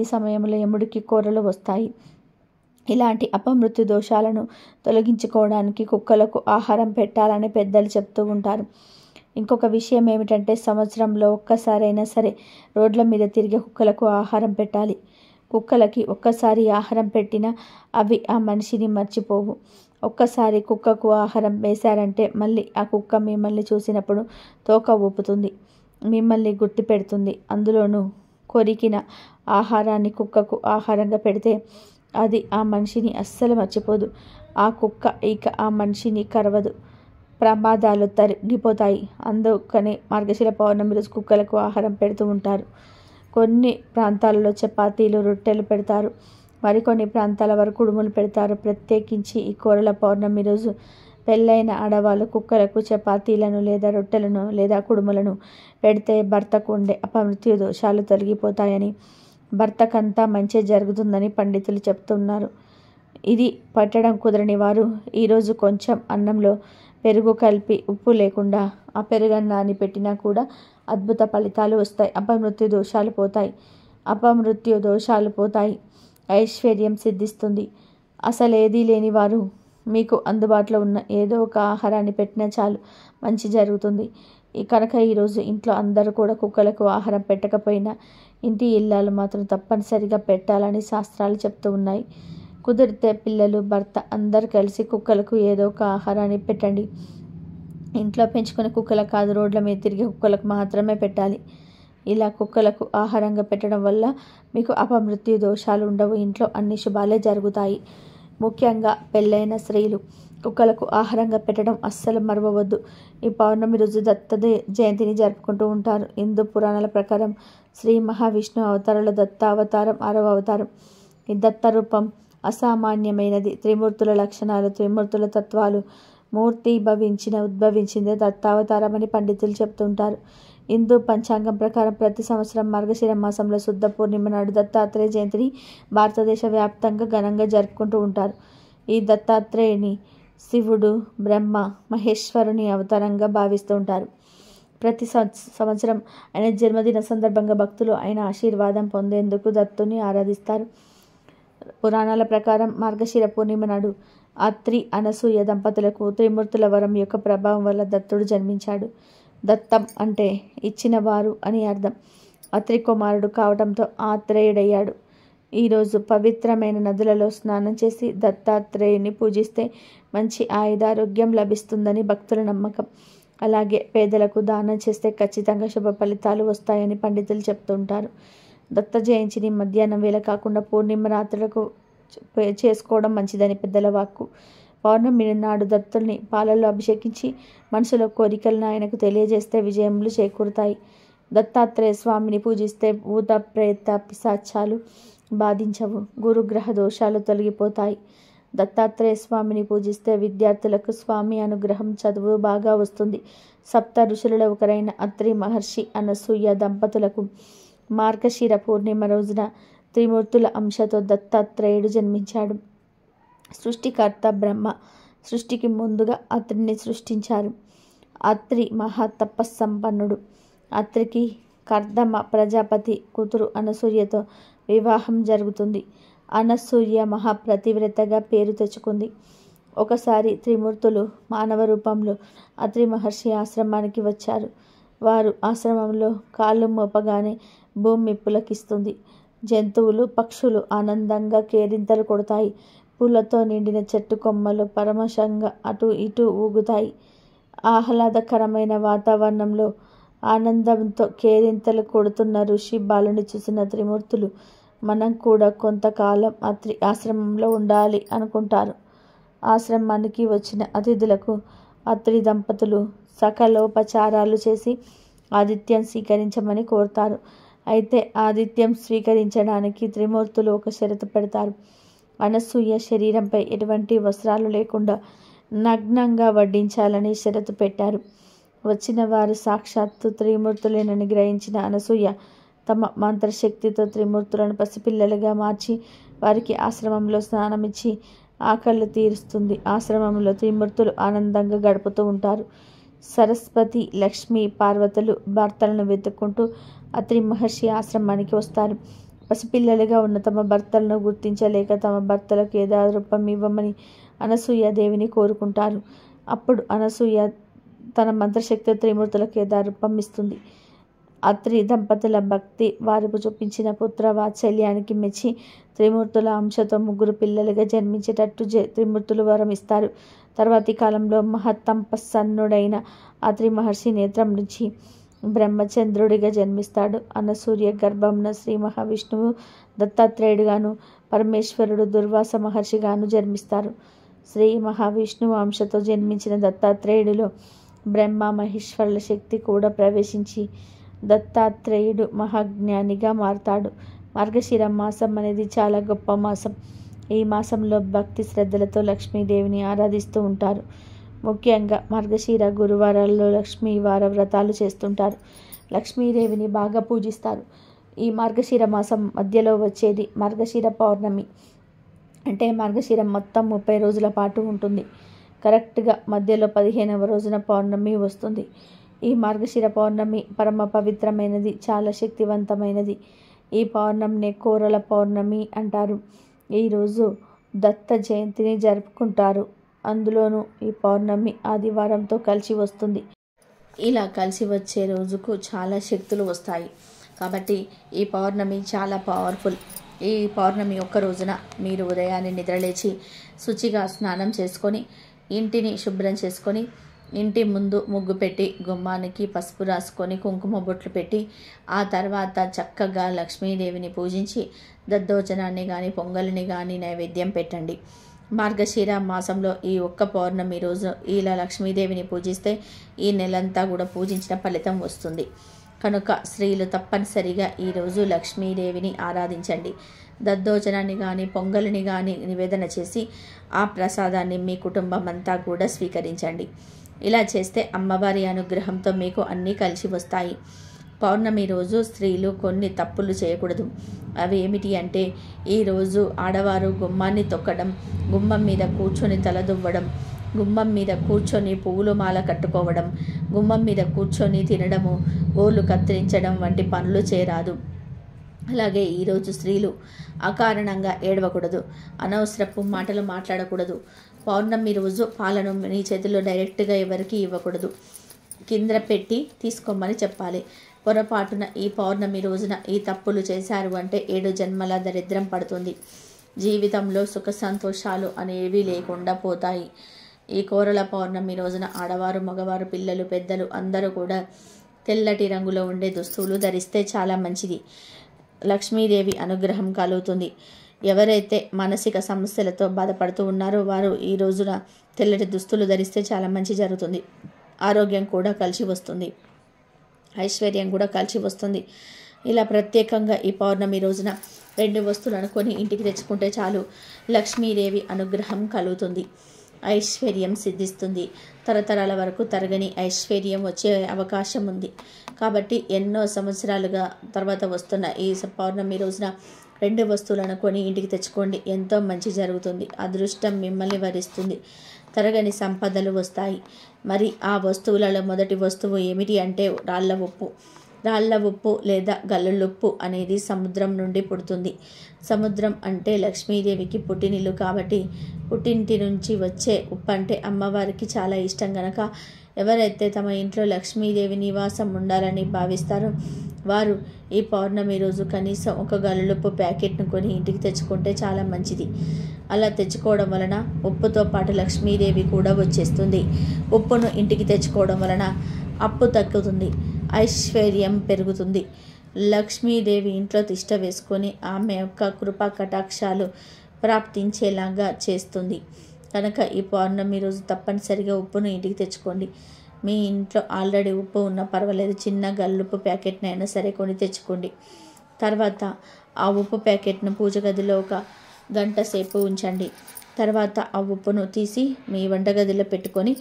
ఈ సమయంలో యముడికి కోరలు వస్తాయి. ఇలాంటి అపమృత్యు దోషాలను తొలగించుకోవడానికి కుక్కలకు ఆహారం పెట్టాలని పెద్దలు చెప్తూ ఉంటారు. ఇంకొక విషయం ఏమిటంటే సంవత్సరంలో ఒక్కసారైనా సరే రోడ్ల మీద తిరిగే కుక్కలకు ఆహారం పెట్టాలి. కుక్కలకి ఒక్కసారి ఆహారం పెట్టినా అవి ఆ మనిషిని మర్చిపోవు. ఒక్కసారి కుక్కకు ఆహారం వేశారంటే మళ్ళీ ఆ కుక్క మిమ్మల్ని చూసినప్పుడు తోక ఊపుతుంది, మిమ్మల్ని గుర్తు పెడుతుంది. అందులోనూ కొరికిన ఆహారాన్ని కుక్కకు ఆహారంగా పెడితే అది ఆ మనిషిని అస్సలు మర్చిపోదు. ఆ కుక్క ఇక ఆ మనిషిని కరవదు, ప్రమాదాలు తరిగిపోతాయి. అందుకని మార్గశిర పౌర్ణమి రోజు కుక్కలకు ఆహారం పెడుతూ ఉంటారు. కొన్ని ప్రాంతాలలో చపాతీలు, రొట్టెలు పెడతారు. మరికొన్ని ప్రాంతాల వరకు కుడుములు పెడతారు. ప్రత్యేకించి ఈ కోరల పౌర్ణమి రోజు పెళ్ళైన ఆడవాళ్ళు కుక్కలకు చపాతీలను లేదా రొట్టెలను లేదా కుడుములను పెడితే భర్తకు ఉండే అపమృత్యు దోషాలు తొలగిపోతాయని, భర్తకంతా మంచి జరుగుతుందని పండితులు చెప్తున్నారు. ఇది పట్టడం కుదరని వారు ఈరోజు కొంచెం అన్నంలో పెరుగు కలిపి ఉప్పు లేకుండా ఆ పెరుగన్నాన్ని పెట్టినా కూడా అద్భుత ఫలితాలు వస్తాయి. అపమృత్యు దోషాలు పోతాయి. ఐశ్వర్యం సిద్ధిస్తుంది. అసలు ఏదీ లేని వారు మీకు అందుబాటులో ఉన్న ఏదో ఒక ఆహారాన్ని పెట్టినా చాలు, మంచి జరుగుతుంది. కనుక ఈరోజు ఇంట్లో అందరూ కూడా కుక్కలకు ఆహారం పెట్టకపోయినా ఇంటి ఇల్లాలు మాత్రం తప్పనిసరిగా పెట్టాలని శాస్త్రాలు చెప్తూ ఉన్నాయి. కుదిరితే పిల్లలు, భర్త అందరు కలిసి కుక్కలకు ఏదో ఒక ఆహారాన్ని పెట్టండి. ఇంట్లో పెంచుకునే కుక్కలకు కాదు, రోడ్ల మీద తిరిగే కుక్కలకు మాత్రమే పెట్టాలి. ఇలా కుక్కలకు ఆహారంగా పెట్టడం వల్ల మీకు అపమృత్యు దోషాలు ఉండవు. ఇంట్లో అన్ని శుభాలే జరుగుతాయి. ముఖ్యంగా పెళ్ళైన స్త్రీలు కుక్కలకు ఆహారంగా పెట్టడం అస్సలు మరవవద్దు. ఈ పౌర్ణమి రోజు దత్త జయంతిని జరుపుకుంటూ ఉంటారు. హిందూ పురాణాల ప్రకారం శ్రీ మహావిష్ణు అవతారంలో దత్తావతారం 6వ అవతారం. ఈ దత్త రూపం అసామాన్యమైనది. త్రిమూర్తుల లక్షణాలు, త్రిమూర్తుల తత్వాలు ఉద్భవించిందే దత్తావతారం అని పండితులు చెప్తుంటారు. హిందూ పంచాంగం ప్రకారం ప్రతి సంవత్సరం మార్గశిర మాసంలో శుద్ధ పూర్ణిమ నాడు దత్తాత్రేయ జయంతిని భారతదేశ వ్యాప్తంగా ఘనంగా జరుపుకుంటూ ఉంటారు. ఈ దత్తాత్రేయుని శివుడు, బ్రహ్మ, మహేశ్వరుని అవతారంగా భావిస్తూ ఉంటారు. ప్రతి సంవత్సరం ఆయన జన్మదిన సందర్భంగా భక్తులు ఆయన ఆశీర్వాదం పొందేందుకు దత్తుని ఆరాధిస్తారు. పురాణాల ప్రకారం మార్గశిర పూర్ణిమ నాడు అత్రి అనసూయ దంపతులకు త్రిమూర్తుల వరం యొక్క ప్రభావం వల్ల దత్తుడు జన్మించాడు. దత్తం అంటే ఇచ్చినవారు అని అర్థం. అత్రి కుమారుడు కావడంతో ఆత్రేయుడయ్యాడు. ఈరోజు పవిత్రమైన నదులలో స్నానం చేసి దత్తాత్రేయుని పూజిస్తే మంచి ఆయుధారోగ్యం లభిస్తుందని భక్తుల నమ్మకం. అలాగే పేదలకు దానం చేస్తే ఖచ్చితంగా శుభ ఫలితాలు వస్తాయని పండితులు చెప్తుంటారు. దత్త జయంతిని మధ్యాహ్నం వేళ కాకుండా పూర్ణిమ రాత్రులకు చేసుకోవడం మంచిదని పెద్దల వాక్కు. పౌర్ణమి నాడు దత్తుల్ని పాలల్లో అభిషేకించి మనసులో కోరికలను ఆయనకు తెలియజేస్తే విజయములు చేకూరుతాయి. దత్తాత్రేయ స్వామిని పూజిస్తే భూత ప్రేత పిశాచాలు బాధించవు, గురుగ్రహ దోషాలు తొలగిపోతాయి. దత్తాత్రేయ స్వామిని పూజిస్తే విద్యార్థులకు స్వామి అనుగ్రహం, చదువు బాగా వస్తుంది. సప్త ఋషులలో ఒకరైన అత్రి మహర్షి అనసూయ దంపతులకు మార్గశిర పూర్ణిమ రోజున త్రిమూర్తుల అంశతో దత్తాత్రేయుడు జన్మించాడు. సృష్టికర్త బ్రహ్మ సృష్టికి ముందుగా అత్రిని సృష్టించారు. అత్రి మహా తపస్సంపన్నుడు. అత్రికి కర్దమ ప్రజాపతి కూతురు అనసూయతో వివాహం జరుగుతుంది. అనసూయ మహాప్రతివ్రతగా పేరు తెచ్చుకుంది. ఒకసారి త్రిమూర్తులు మానవ రూపంలో అత్రి మహర్షి ఆశ్రమానికి వచ్చారు. వారు ఆశ్రమంలో కాళ్ళు మోపగానే భూమి పులకిస్తుంది. జంతువులు, పక్షులు ఆనందంగా కేరింతలు కొడతాయి. పూలతో నిండిన చెట్టు కొమ్మలు పరమశంగా అటు ఇటు ఊగుతాయి. ఆహ్లాదకరమైన వాతావరణంలో ఆనందంతో కేరింతలు కొడుతున్న ఋషి బాలుని చూసిన త్రిమూర్తులు మనం కూడా కొంతకాలం అత్రి ఆశ్రమంలో ఉండాలి అనుకుంటారు. ఆశ్రమానికి వచ్చిన అతిథులకు అత్రి దంపతులు సకలోపచారాలు చేసి ఆతిథ్యం స్వీకరించమని కోరుతారు. అయితే ఆతిథ్యం స్వీకరించడానికి త్రిమూర్తులు ఒక షరతు పెడతారు. అనసూయ శరీరంపై ఎటువంటి వస్త్రాలు లేకుండా నగ్నంగా వడ్డించాలని షరతు పెట్టారు. వచ్చిన వారు సాక్షాత్తు త్రిమూర్తులేనని గ్రహించిన అనసూయ తమ మంత్రశక్తితో త్రిమూర్తులను పసిపిల్లలుగా మార్చి వారికి ఆశ్రమంలో స్నానమిచ్చి ఆకళ్ళు తీరుస్తుంది. ఆశ్రమంలో త్రిమూర్తులు ఆనందంగా గడుపుతూ ఉంటారు. సరస్వతి, లక్ష్మి, పార్వతులు భర్తలను వెతుక్కుంటూ అత్రి మహర్షి ఆశ్రమానికి వస్తారు. పసిపిల్లలుగా ఉన్న తమ భర్తలను గుర్తించలేక తమ భర్తలకు యథారూపం ఇవ్వమని అనసూయ దేవిని కోరుకుంటారు. అప్పుడు అనసూయ తన మంత్రశక్తి త్రిమూర్తులకు యథారూపం ఇస్తుంది. అత్రి దంపతుల భక్తి, వారికి చూపించిన పుత్ర వాత్సల్యానికి మెచ్చి త్రిమూర్తుల అంశతో ముగ్గురు పిల్లలుగా జన్మించేటట్టు త్రిమూర్తులు వరం ఇస్తారు. తర్వాతి కాలంలో మహత్తపస్సన్నుడైన అత్రి మహర్షి నేత్రం నుంచి బ్రహ్మచంద్రుడిగా జన్మిస్తాడు. అనసూయ గర్భంన శ్రీ మహావిష్ణువు దత్తాత్రేయుడుగాను, పరమేశ్వరుడు దుర్వాస మహర్షిగాను జన్మిస్తారు. శ్రీ మహావిష్ణువు అంశతో జన్మించిన దత్తాత్రేయుడిలో బ్రహ్మ మహేశ్వరుల శక్తి కూడా ప్రవేశించి దత్తాత్రేయుడు మహాజ్ఞానిగా మారతాడు. మార్గశిర మాసం అనేది చాలా గొప్ప మాసం. ఈ మాసంలో భక్తి శ్రద్ధలతో లక్ష్మీదేవిని ఆరాధిస్తూ ఉంటారు. ముఖ్యంగా మార్గశిర గురువారాల్లో లక్ష్మీవార వ్రతాలు చేస్తుంటారు. లక్ష్మీదేవిని బాగా పూజిస్తారు. ఈ మార్గశిర మాసం మధ్యలో వచ్చేది మార్గశిర పౌర్ణమి. అంటే మార్గశిరం మొత్తం 30 రోజుల పాటు ఉంటుంది. కరెక్ట్గా మధ్యలో 15వ రోజున పౌర్ణమి వస్తుంది. ఈ మార్గశిర పౌర్ణమి పరమ పవిత్రమైనది, చాలా శక్తివంతమైనది. ఈ పౌర్ణమిని కోరల పౌర్ణమి అంటారు. ఈరోజు దత్త జయంతిని జరుపుకుంటారు. అందులోనూ ఈ పౌర్ణమి ఆదివారంతో కలిసి వస్తుంది. ఇలా కలిసి వచ్చే రోజుకు చాలా శక్తులు వస్తాయి. కాబట్టి ఈ పౌర్ణమి చాలా పవర్ఫుల్. ఈ పౌర్ణమి ఒక్క రోజున మీరు ఉదయాన్నే నిద్రలేచి శుచిగా స్నానం చేసుకొని ఇంటిని శుభ్రం చేసుకొని ఇంటి ముందు ముగ్గు పెట్టి గుమ్మానికి పసుపు రాసుకొని కుంకుమ బొట్లు పెట్టి ఆ తర్వాత చక్కగా లక్ష్మీదేవిని పూజించి దద్దోజనాన్ని కానీ పొంగల్ని కానీ నైవేద్యం పెట్టండి. మార్గశిర మాసంలో ఈ ఒక్క పౌర్ణమి రోజు ఇలా లక్ష్మీదేవిని పూజిస్తే ఈ నెలంతా కూడా పూజించిన ఫలితం వస్తుంది. కనుక స్త్రీలు తప్పనిసరిగా ఈరోజు లక్ష్మీదేవిని ఆరాధించండి. దద్దోజనాన్ని కానీ పొంగలిని కానీ నివేదన చేసి ఆ ప్రసాదాన్ని మీ కుటుంబం అంతా కూడా స్వీకరించండి. ఇలా చేస్తే అమ్మవారి అనుగ్రహంతో మీకు అన్నీ కలిసి వస్తాయి. పౌర్ణమి రోజు స్త్రీలు కొన్ని తప్పులు చేయకూడదు. అవి ఏమిటి అంటే, ఈరోజు ఆడవారు గుమ్మాన్ని తొక్కడం, గుమ్మం మీద కూర్చొని తలదువ్వడం, గుమ్మం మీద కూర్చొని పువ్వులు మాల కట్టుకోవడం, గుమ్మం మీద కూర్చొని తినడము, గోళ్ళు కత్తిరించడం వంటి పనులు చేయరాదు. అలాగే ఈరోజు స్త్రీలు అకారణంగా ఏడవకూడదు, అనవసరపు మాటలు మాట్లాడకూడదు. పౌర్ణమి రోజు పాలను నీ చేతిలో డైరెక్ట్గా ఎవరికి ఇవ్వకూడదు, కింద పెట్టి తీసుకోమని చెప్పాలి. పొరపాటున ఈ పౌర్ణమి రోజున ఈ తప్పులు చేశారు అంటే 7 జన్మల దరిద్రం పడుతుంది. జీవితంలో సుఖ సంతోషాలు అనేవి లేకుండా పోతాయి. ఈ కోరల పౌర్ణమి రోజున ఆడవారు, మగవారు, పిల్లలు, పెద్దలు అందరూ కూడా తెల్లటి రంగులో ఉండే దుస్తులు ధరిస్తే చాలా మంచిది. లక్ష్మీదేవి అనుగ్రహం కలుగుతుంది. ఎవరైతే మానసిక సమస్యలతో బాధపడుతూ ఉన్నారో వారు ఈ రోజున తెల్లటి దుస్తులు ధరిస్తే చాలా మంచి జరుగుతుంది. ఆరోగ్యం కూడా కలిసి వస్తుంది, ఐశ్వర్యం కూడా కలిసి వస్తుంది. ఇలా ప్రత్యేకంగా ఈ పౌర్ణమి రోజున 2 వస్తువులను కొని ఇంటికి తెచ్చుకుంటే చాలు, లక్ష్మీదేవి అనుగ్రహం కలుగుతుంది, ఐశ్వర్యం సిద్ధిస్తుంది. తరతరాల వరకు తరగని ఐశ్వర్యం వచ్చే అవకాశం ఉంది. కాబట్టి ఎన్నో సంవత్సరాలుగా తర్వాత వస్తున్న ఈ పౌర్ణమి రోజున 2 వస్తువులను కొని ఇంటికి తెచ్చుకోండి. ఎంతో మంచి జరుగుతుంది. అదృష్టం మిమ్మల్ని వరిస్తుంది, తరగని సంపదలు వస్తాయి. మరి ఆ వస్తువులలో మొదటి వస్తువు ఏమిటి అంటే రాళ్ళ ఉప్పు. రాళ్ళ ఉప్పు లేదా గల్లులుప్పు అనేది సముద్రం నుండి పుడుతుంది. సముద్రం అంటే లక్ష్మీదేవికి పుట్టినిల్లు కాబట్టి పుట్టింటి నుంచి వచ్చే ఉప్పు అంటే అమ్మవారికి చాలా ఇష్టం గనక ఎవరైతే తమ ఇంట్లో లక్ష్మీదేవి నివాసం ఉండాలని భావిస్తారో వారు ఈ పౌర్ణమి రోజు కనీసం ఒక గల్లులుప్పు ప్యాకెట్ను కొని ఇంటికి తెచ్చుకుంటే చాలా మంచిది. అలా తెచ్చుకోవడం వలన ఉప్పుతో పాటు లక్ష్మీదేవి కూడా వచ్చేస్తుంది. ఉప్పును ఇంటికి తెచ్చుకోవడం వలన అప్పు తగ్గుతుంది, ఐశ్వర్యం పెరుగుతుంది. లక్ష్మీదేవి ఇంట్లో తిష్ట వేసుకొని ఆమె యొక్క కృపా కటాక్షాలు ప్రాప్తించేలాగా చేస్తుంది. కనుక ఈ పౌర్ణమి రోజు తప్పనిసరిగా ఉప్పును ఇంటికి తెచ్చుకోండి. మీ ఇంట్లో ఆల్రెడీ ఉప్పు ఉన్నా పర్వాలేదు, చిన్న గల్లుప్పు ప్యాకెట్నైనా సరే కొని తెచ్చుకోండి. తర్వాత ఆ ఉప్పు ప్యాకెట్ను పూజ గదిలో 1 గంట సేపు ఉంచండి. తర్వాత ఆ ఉప్పును తీసి మీ వంటగదిలో పెట్టుకొని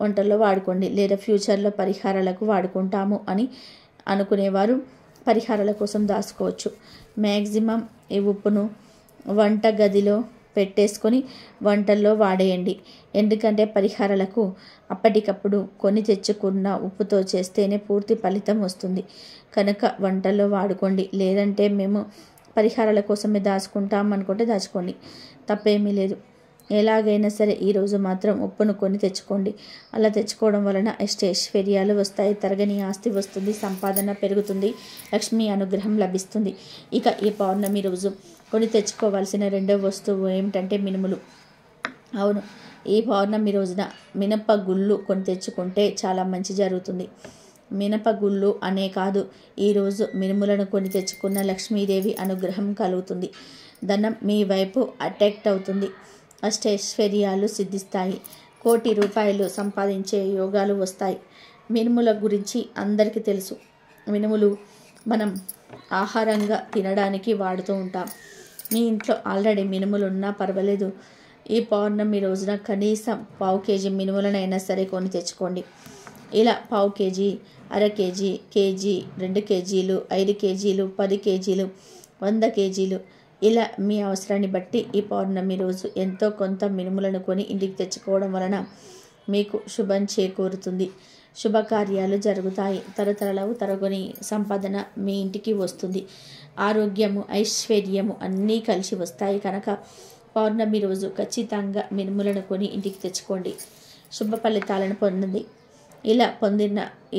వంటల్లో వాడుకోండి. లేదా ఫ్యూచర్లో పరిహారాలకు వాడుకుంటాము అని అనుకునేవారు పరిహారాల కోసం దాచుకోవచ్చు. మ్యాక్సిమం ఈ ఉప్పును వంట గదిలో పెట్టేసుకొని వంటల్లో వాడేయండి. ఎందుకంటే పరిహారాలకు అప్పటికప్పుడు కొని తెచ్చుకున్న ఉప్పుతో చేస్తేనే పూర్తి ఫలితం వస్తుంది. కనుక వంటల్లో వాడుకోండి. లేదంటే మేము పరిహారాల కోసమే దాచుకుంటాం అనుకుంటే దాచుకోండి, తప్పేమీ లేదు. ఎలాగైనా సరే ఈరోజు మాత్రం ఉప్పును కొని తెచ్చుకోండి. అలా తెచ్చుకోవడం వలన ఐశ్వర్యాలు వస్తాయి, తరగని ఆస్తి వస్తుంది, సంపాదన పెరుగుతుంది, లక్ష్మీ అనుగ్రహం లభిస్తుంది. ఇక ఈ పౌర్ణమి రోజు కొని తెచ్చుకోవాల్సిన 2వ వస్తువు ఏమిటంటే మినుములు. అవును, ఈ పౌర్ణమి రోజున మినప గుళ్ళు కొని తెచ్చుకుంటే చాలా మంచి జరుగుతుంది. మినప గుళ్ళు అనే కాదు, ఈరోజు మినుములను కొని తెచ్చుకున్న లక్ష్మీదేవి అనుగ్రహం కలుగుతుంది. ధనం మీ వైపు అట్రాక్ట్ అవుతుంది, అష్టైశ్వర్యాలు సిద్ధిస్తాయి, కోటి రూపాయలు సంపాదించే యోగాలు వస్తాయి. మినుముల గురించి అందరికీ తెలుసు. మినుములు మనం ఆహారంగా తినడానికి వాడుతూ ఉంటాం. మీ ఇంట్లో ఆల్రెడీ మినుములు ఉన్నా పర్వాలేదు, ఈ పౌర్ణమి రోజున కనీసం 1/4 కేజీ మినుములనైనా సరే కొని తెచ్చుకోండి. ఇలా 1/4 కేజీ, అర కేజీ, కేజీ, 2 కేజీలు, 5 కేజీలు, 10 కేజీలు, 100 కేజీలు, ఇలా మీ అవసరాన్ని బట్టి ఈ పౌర్ణమి రోజు ఎంతో కొంత మినుములను కొని ఇంటికి తెచ్చుకోవడం వలన మీకు శుభం చేకూరుతుంది, శుభకార్యాలు జరుగుతాయి, తరతరాలకు తరగని సంపాదన మీ ఇంటికి వస్తుంది, ఆరోగ్యము, ఐశ్వర్యము అన్నీ కలిసి వస్తాయి. కనుక పౌర్ణమి రోజు ఖచ్చితంగా మినుములను కొని ఇంటికి తెచ్చుకోండి, శుభ ఫలితాలను పొందండి.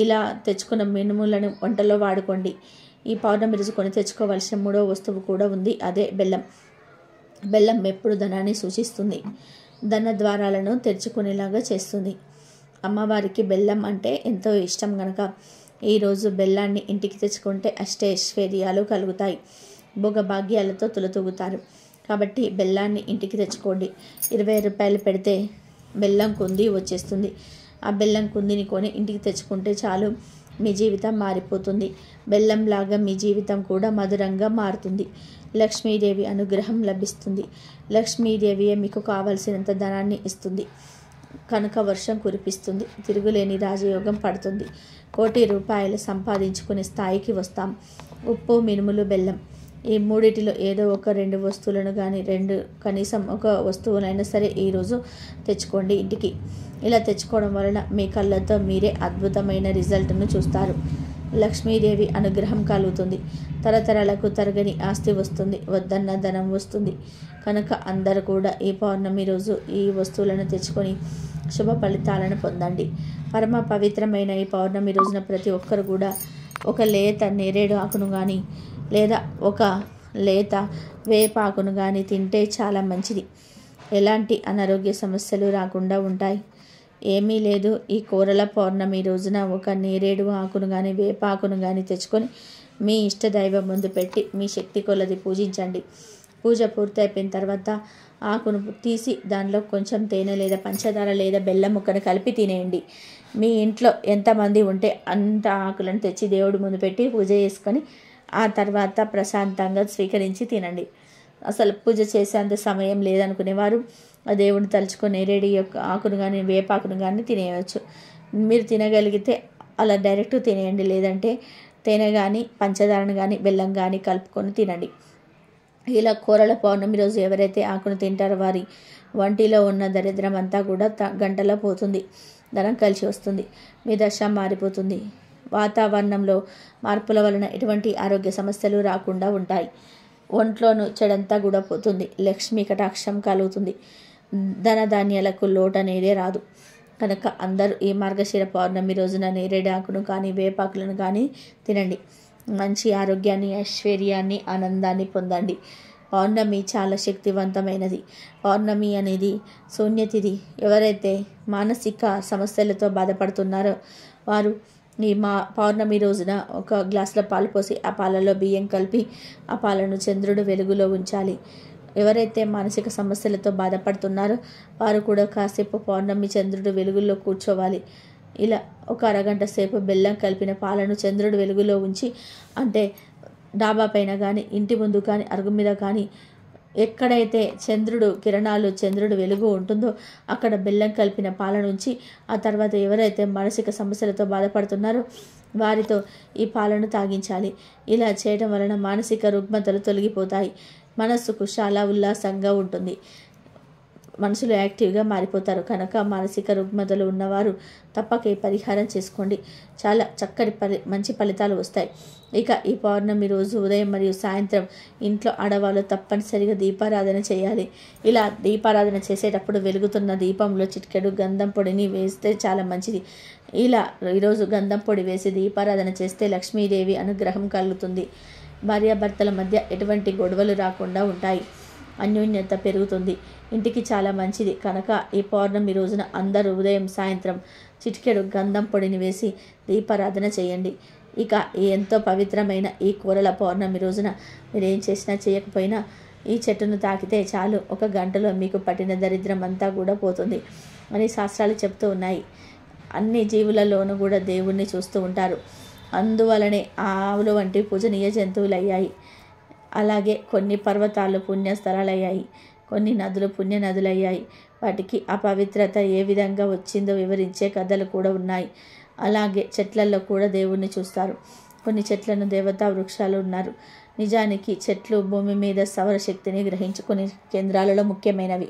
ఇలా తెచ్చుకున్న మినుములను వంటలో వాడుకోండి. ఈ పౌర్ణమి రోజు కొని తెచ్చుకోవాల్సిన 3వ వస్తువు కూడా ఉంది, అదే బెల్లం. బెల్లం ఎప్పుడు ధనాన్ని సూచిస్తుంది, ధన ద్వారాలను తెరుచుకునేలాగా చేస్తుంది. అమ్మవారికి బెల్లం అంటే ఎంతో ఇష్టం కనుక ఈరోజు బెల్లాన్ని ఇంటికి తెచ్చుకుంటే అష్టైశ్వర్యాలు కలుగుతాయి, భోగభాగ్యాలతో తులతూగుతారు. కాబట్టి బెల్లాన్ని ఇంటికి తెచ్చుకోండి. 20 రూపాయలు పెడితే బెల్లం కుంది వచ్చేస్తుంది. ఆ బెల్లం కుందిని కొని ఇంటికి తెచ్చుకుంటే చాలు, మీ జీవితం మారిపోతుంది. బెల్లంలాగా మీ జీవితం కూడా మధురంగా మారుతుంది. లక్ష్మీదేవి అనుగ్రహం లభిస్తుంది. లక్ష్మీదేవియే మీకు కావలసినంత ధనాన్ని ఇస్తుంది. కనుక వర్షం కురిపిస్తుంది, తిరుగులేని రాజయోగం పడుతుంది, కోటి రూపాయలు సంపాదించుకునే స్థాయికి వస్తాం. ఉప్పు, మినుములు, బెల్లం ఈ మూడిటిలో ఏదో ఒక 2 వస్తువులను కానీ కనీసం ఒక వస్తువునైనా సరే ఈరోజు తెచ్చుకోండి ఇంటికి. ఇలా తెచ్చుకోవడం వలన మీ కళ్ళతో మీరే అద్భుతమైన రిజల్ట్ను చూస్తారు. లక్ష్మీదేవి అనుగ్రహం కలుగుతుంది. తరతరాలకు తరగని ఆస్తి వస్తుంది. వద్దన్న ధనం వస్తుంది. కనుక అందరూ కూడా ఈ పౌర్ణమి రోజు ఈ వస్తువులను తెచ్చుకొని శుభ ఫలితాలను పొందండి. పరమ పవిత్రమైన ఈ పౌర్ణమి రోజున ప్రతి ఒక్కరు కూడా ఒక లేత నేరేడు ఆకును కానీ లేదా ఒక లేత వేపాకును కానీ తింటే చాలా మంచిది. ఎలాంటి అనారోగ్య సమస్యలు రాకుండా ఉంటాయి. ఏమీ లేదు, ఈ కోరల పౌర్ణమి రోజున ఒక నేరేడు ఆకును కానీ వేపాకును కానీ తెచ్చుకొని మీ ఇష్టదైవం ముందు పెట్టి మీ శక్తి కొలది పూజించండి. పూజ పూర్తయిపోయిన తర్వాత ఆకును తీసి దానిలో కొంచెం తేనె లేదా పంచదార లేదా బెల్లం ముక్కను కలిపి తినేయండి. మీ ఇంట్లో ఎంతమంది ఉంటే అంత ఆకులను తెచ్చి దేవుడి ముందు పెట్టి పూజ చేసుకొని ఆ తర్వాత ప్రశాంతంగా స్వీకరించి తినండి. అసలు పూజ చేసేంత సమయం లేదనుకునేవారు ఆ దేవుడిని తలుచుకొని నేరేడు యొక్క ఆకును కానీ వేపాకును కానీ తినేయవచ్చు. మీరు తినగలిగితే అలా డైరెక్ట్ తినేయండి. లేదంటే తేనె కానీ పంచదారను కానీ బెల్లం కానీ కలుపుకొని తినండి. ఇలా కోరల పౌర్ణమి రోజు ఎవరైతే ఆకును తింటారో వారి వంటిలో ఉన్న దరిద్రం అంతా కూడా గంటలో పోతుంది. ధనం కలిసి వస్తుంది. మీ దశ మారిపోతుంది. వాతావరణంలో మార్పుల వలన ఎటువంటి ఆరోగ్య సమస్యలు రాకుండా ఉంటాయి. ఒంట్లోనూ చెడంతా కూడా పోతుంది. లక్ష్మీ కటాక్షం కలుగుతుంది. ధనధాన్యాలకు లోటు అనేదే రాదు. కనుక అందరూ ఈ మార్గశిర పౌర్ణమి రోజున నేరేడు ఆకును కానీ వేపాకులను కానీ తినండి. మంచి ఆరోగ్యాన్ని, ఐశ్వర్యాన్ని, ఆనందాన్ని పొందండి. పౌర్ణమి చాలా శక్తివంతమైనది. పౌర్ణమి అనేది శూన్యతిథి. ఎవరైతే మానసిక సమస్యలతో బాధపడుతున్నారో వారు ఈ పౌర్ణమి రోజున ఒక గ్లాసులో పాలు పోసి ఆ పాలలో బియ్యం కలిపి ఆ పాలను చంద్రుడు వెలుగులో ఉంచాలి. ఎవరైతే మానసిక సమస్యలతో బాధపడుతున్నారో వారు కూడా కాసేపు పౌర్ణమి చంద్రుడు వెలుగులో కూర్చోవాలి. ఇలా ఒక అరగంట సేపు బెల్లం కలిపిన పాలను చంద్రుడు వెలుగులో ఉంచి, అంటే డాబా పైన కానీ ఇంటి ముందు కానీ అరుగు మీద కానీ ఎక్కడైతే చంద్రుడు కిరణాలు చంద్రుడు వెలుగు ఉంటుందో అక్కడ బెల్లం కలిపిన పాలను ఉంచి ఆ తర్వాత ఎవరైతే మానసిక సమస్యలతో బాధపడుతున్నారో వారితో ఈ పాలను తాగించాలి. ఇలా చేయడం వలన మానసిక రుగ్మతలు తొలగిపోతాయి. మనస్సుకు చాలా ఉల్లాసంగా ఉంటుంది. మనుషులు యాక్టివ్గా మారిపోతారు. కనుక మానసిక రుగ్మతలు ఉన్నవారు తప్పక ఈ పరిహారం చేసుకోండి. చాలా చక్కటి మంచి ఫలితాలు వస్తాయి. ఇక ఈ పౌర్ణమి రోజు ఉదయం మరియు సాయంత్రం ఇంట్లో ఆడవాళ్ళు తప్పనిసరిగా దీపారాధన చేయాలి. ఇలా దీపారాధన చేసేటప్పుడు వెలుగుతున్న దీపంలో చిటికెడు గంధం పొడిని వేస్తే చాలా మంచిది. ఇలా ఈరోజు గంధం పొడి వేసి దీపారాధన చేస్తే లక్ష్మీదేవి అనుగ్రహం కలుగుతుంది. భార్యాభర్తల మధ్య ఎటువంటి గొడవలు రాకుండా ఉంటాయి. అన్యోన్యత పెరుగుతుంది. ఇంటికి చాలా మంచిది. కనుక ఈ పౌర్ణమి రోజున అందరూ ఉదయం సాయంత్రం చిటికెడు గంధం పొడిని వేసి దీపారాధన చేయండి. ఇక ఎంతో పవిత్రమైన ఈ కోరల పౌర్ణమి రోజున మీరు ఏం చేసినా చేయకపోయినా ఈ చెట్టును తాకితే చాలు, ఒక గంటలో మీకు పట్టిన దరిద్రం అంతా కూడా పోతుంది అని శాస్త్రాలు చెప్తూ ఉన్నాయి. అన్ని జీవులలోనూ కూడా దేవుణ్ణి చూస్తూ ఉంటారు. అందువలనే ఆవులు వంటి పూజనీయ జంతువులు అయ్యాయి. అలాగే కొన్ని పర్వతాలు పుణ్యస్థలాలయ్యాయి. కొన్ని నదులు పుణ్య నదులయ్యాయి. వాటికి ఆ పవిత్రత ఏ విధంగా వచ్చిందో వివరించే కథలు కూడా ఉన్నాయి. అలాగే చెట్లలో కూడా దేవుణ్ణి చూస్తారు. కొన్ని చెట్లను దేవతా వృక్షాలు ఉన్నారు. నిజానికి చెట్లు భూమి మీద సౌర శక్తిని గ్రహించుకునే కేంద్రాలలో ముఖ్యమైనవి.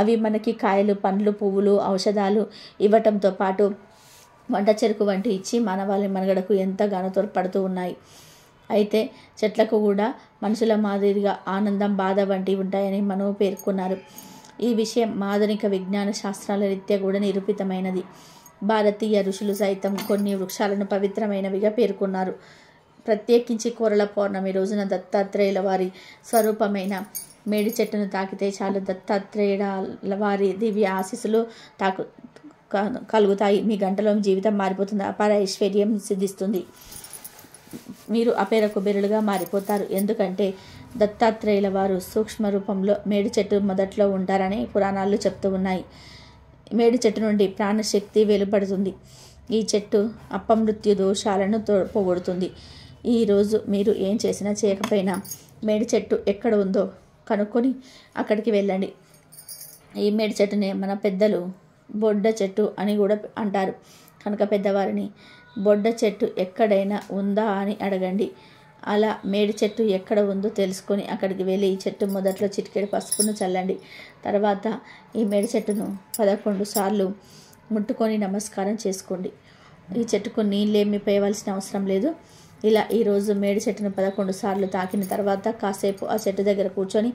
అవి మనకి కాయలు, పండ్లు, పువ్వులు, ఔషధాలు ఇవ్వటంతో పాటు వంట చెరుకు వంటి ఇచ్చి మానవాళి మనుగడకు ఎంతగానో తోడ్పడుతూ ఉన్నాయి. అయితే చెట్లకు కూడా మనుషుల మాదిరిగా ఆనందం, బాధ వంటివి ఉంటాయని మనో పేర్కొన్నారు. ఈ విషయం ఆధునిక విజ్ఞాన శాస్త్రాల రీత్యా కూడా నిరూపితమైనది. భారతీయ ఋషులు సైతం కొన్ని వృక్షాలను పవిత్రమైనవిగా పేర్కొన్నారు. ప్రత్యేకించి కోరల పౌర్ణమి రోజున దత్తాత్రేయుల వారి స్వరూపమైన మేడి చెట్టును తాకితే చాలు, దత్తాత్రేయుల వారి దివ్య ఆశీస్సులు కలుగుతాయి. మీ గంటలో జీవితం మారిపోతుంది. అపార ఐశ్వర్యం సిద్ధిస్తుంది. మీరు అపేర కుబేరులుగా మారిపోతారు. ఎందుకంటే దత్తాత్రేయుల వారు సూక్ష్మ రూపంలో మేడి చెట్టు మొదట్లో ఉంటారని పురాణాలు చెప్తూ ఉన్నాయి. మేడి చెట్టు నుండి ప్రాణశక్తి వెలువడుతుంది. ఈ చెట్టు అపమృత్యు దోషాలను పోగొడుతుంది. ఈరోజు మీరు ఏం చేసినా చేయకపోయినా మేడి చెట్టు ఎక్కడ ఉందో కనుక్కొని అక్కడికి వెళ్ళండి. ఈ మేడి చెట్టుని మన పెద్దలు బొడ్డ చెట్టు అని కూడా అంటారు. కనుక పెద్దవారిని బొడ్డ చెట్టు ఎక్కడైనా ఉందా అని అడగండి. అలా మేడి చెట్టు ఎక్కడ ఉందో తెలుసుకొని అక్కడికి వెళ్ళి ఈ చెట్టు మొదట్లో చిటికెడు పసుపును చల్లండి. తర్వాత ఈ మేడి చెట్టును 11 సార్లు ముట్టుకొని నమస్కారం చేసుకోండి. ఈ చెట్టుకు నీళ్ళేమి పోయవలసిన అవసరం లేదు. ఇలా ఈరోజు మేడి చెట్టును 11 సార్లు తాకిన తర్వాత కాసేపు ఆ చెట్టు దగ్గర కూర్చొని,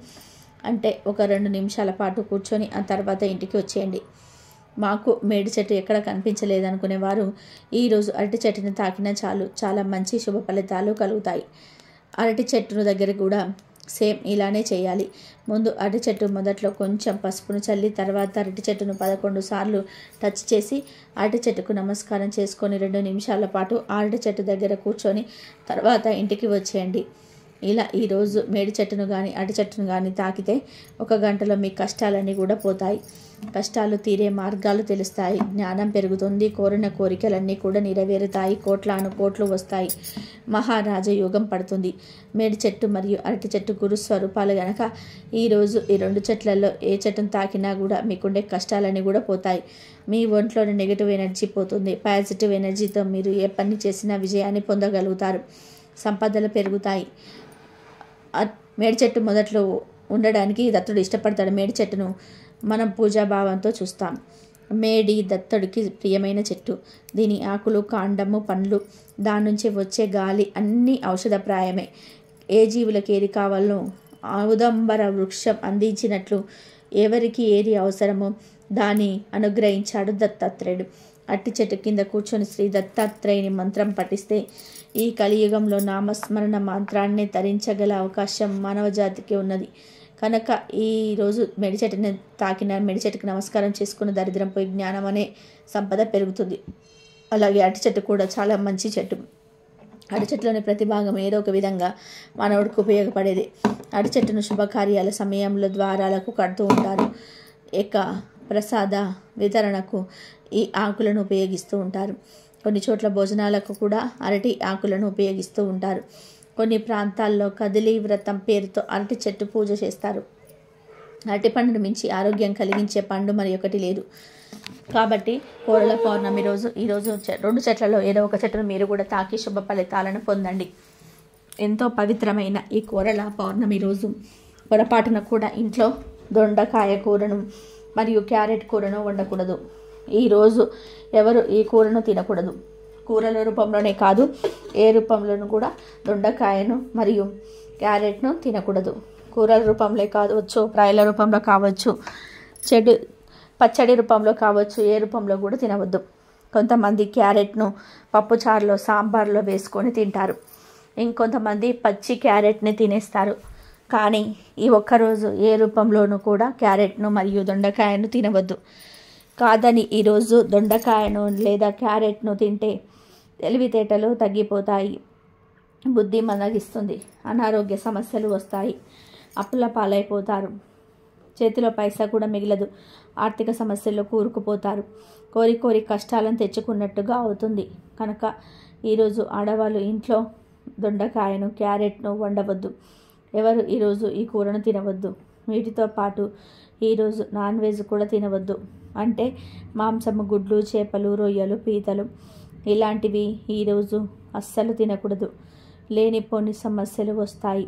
అంటే ఒక 2 నిమిషాల పాటు కూర్చొని ఆ తర్వాత ఇంటికి వచ్చేయండి. మాకు మేడి చెట్టు ఎక్కడ కనిపించలేదనుకునేవారు ఈరోజు అరటి చెట్టుని తాకినా చాలు, చాలా మంచి శుభ ఫలితాలు కలుగుతాయి. అరటి చెట్టును దగ్గర కూడా సేమ్ ఇలానే చేయాలి. ముందు అరటి చెట్టు మొదట్లో కొంచెం పసుపును చల్లి తర్వాత అరటి చెట్టును 11 సార్లు టచ్ చేసి అరటి చెట్టుకు నమస్కారం చేసుకొని 2 నిమిషాల పాటు అరటి చెట్టు దగ్గర కూర్చొని తర్వాత ఇంటికి వచ్చేయండి. ఇలా ఈరోజు మేడి చెట్టును కానీ అరటి చెట్టును కానీ తాకితే 1 గంటలో మీ కష్టాలన్నీ కూడా పోతాయి. కష్టాలు తీరే మార్గాలు తెలుస్తాయి. జ్ఞానం పెరుగుతుంది. కోరిన కోరికలన్నీ కూడా నెరవేరుతాయి. కోట్లాను కోట్లు వస్తాయి. మహారాజయోగం పడుతుంది. మేడి చెట్టు మరియు అరటి చెట్టు గురుస్వరూపాలు గనక ఈరోజు ఈ 2 చెట్లలో ఏ చెట్టును తాకినా కూడా మీకుండే కష్టాలన్నీ కూడా పోతాయి. మీ ఒంట్లోని నెగిటివ్ ఎనర్జీ పోతుంది. పాజిటివ్ ఎనర్జీతో మీరు ఏ పని చేసినా విజయాన్ని పొందగలుగుతారు. సంపదలు పెరుగుతాయి. మేడి చెట్టు మొదట్లో ఉండడానికి దత్తుడు ఇష్టపడతాడు. మేడి చెట్టును మనం పూజాభావంతో చూస్తాం. మేడి దత్తుడికి ప్రియమైన చెట్టు. దీని ఆకులు, కాండము, పండ్లు, దాని నుంచి వచ్చే గాలి అన్నీ ఔషధప్రాయమే. ఏ జీవులకు ఏది కావాలో ఔదంబర వృక్షం అందించినట్లు ఎవరికి ఏది అవసరమో దాన్ని అనుగ్రహించాడు దత్తాత్రేయుడు. అట్టి చెట్టు కింద కూర్చొని శ్రీ దత్తాత్రేయుని మంత్రం పఠిస్తే ఈ కలియుగంలో నామస్మరణ మంత్రాన్ని తరించగల అవకాశం మానవజాతికి ఉన్నది. కనుక ఈరోజు మేడి చెట్టుని తాకిన మేడి చెట్టుకి నమస్కారం చేసుకున్న దరిద్రం పోయి జ్ఞానం అనే సంపద పెరుగుతుంది. అలాగే అరటి చెట్టు కూడా చాలా మంచి చెట్టు. అరటి చెట్టులోని ప్రతి భాగం ఏదో ఒక విధంగా మానవుడికి ఉపయోగపడేది. అరటి చెట్టును శుభకార్యాల సమయంలో ద్వారాలకు కడుతూ ఉంటారు. ప్రసాద వితరణకు ఈ ఆకులను ఉపయోగిస్తూ ఉంటారు. కొన్ని చోట్ల భోజనాలకు కూడా అరటి ఆకులను ఉపయోగిస్తూ ఉంటారు. కొన్ని ప్రాంతాల్లో కదిలి వ్రతం పేరుతో అరటి చెట్టు పూజ చేస్తారు. అరటి పండును మించి ఆరోగ్యం కలిగించే పండు మరి ఒకటి లేదు. కాబట్టి కోరల పౌర్ణమి రోజు ఈరోజు 2 చెట్లలో ఏదో ఒక చెట్టును మీరు కూడా తాకి శుభ ఫలితాలను పొందండి. ఎంతో పవిత్రమైన ఈ కోరల పౌర్ణమి రోజు పొరపాటున కూడా ఇంట్లో దొండకాయ కూరను మరియు క్యారెట్ కూరను వండకూడదు. ఈరోజు ఎవరు ఈ కూరను తినకూడదు. కూరల రూపంలోనే కాదు, ఏ రూపంలోనూ కూడా దొండకాయను మరియు క్యారెట్ను తినకూడదు. కూరల రూపంలో కావచ్చు, ఫ్రైల రూపంలో కావచ్చు, పచ్చడి రూపంలో కావచ్చు, ఏ రూపంలో కూడా తినవద్దు. కొంతమంది క్యారెట్ను పప్పుచారులో, సాంబార్లో వేసుకొని తింటారు. ఇంకొంతమంది పచ్చి క్యారెట్ని తినేస్తారు. కానీ ఈ ఒక్కరోజు ఏ రూపంలోనూ కూడా క్యారెట్ను మరియు దొండకాయను తినవద్దు. కాదని ఈరోజు దొండకాయను లేదా క్యారెట్ను తింటే తెలివితేటలు తగ్గిపోతాయి, బుద్ధి మందగిస్తుంది, అనారోగ్య సమస్యలు వస్తాయి, అప్పుల పాలైపోతారు, చేతిలో పైసా కూడా మిగలదు, ఆర్థిక సమస్యల్లో కూరుకుపోతారు, కోరి కష్టాలను తెచ్చుకున్నట్టుగా అవుతుంది. కనుక ఈరోజు ఆడవాళ్ళు ఇంట్లో దొండకాయను, క్యారెట్ను వండవద్దు. ఎవరు ఈరోజు ఈ కూరను తినవద్దు. వీటితో పాటు ఈరోజు నాన్ వెజ్ కూడా తినవద్దు. అంటే మాంసము, గుడ్లు, చేపలు, రొయ్యలు, పీతలు ఇలాంటివి ఈరోజు అస్సలు తినకూడదు. లేనిపోని సమస్యలు వస్తాయి.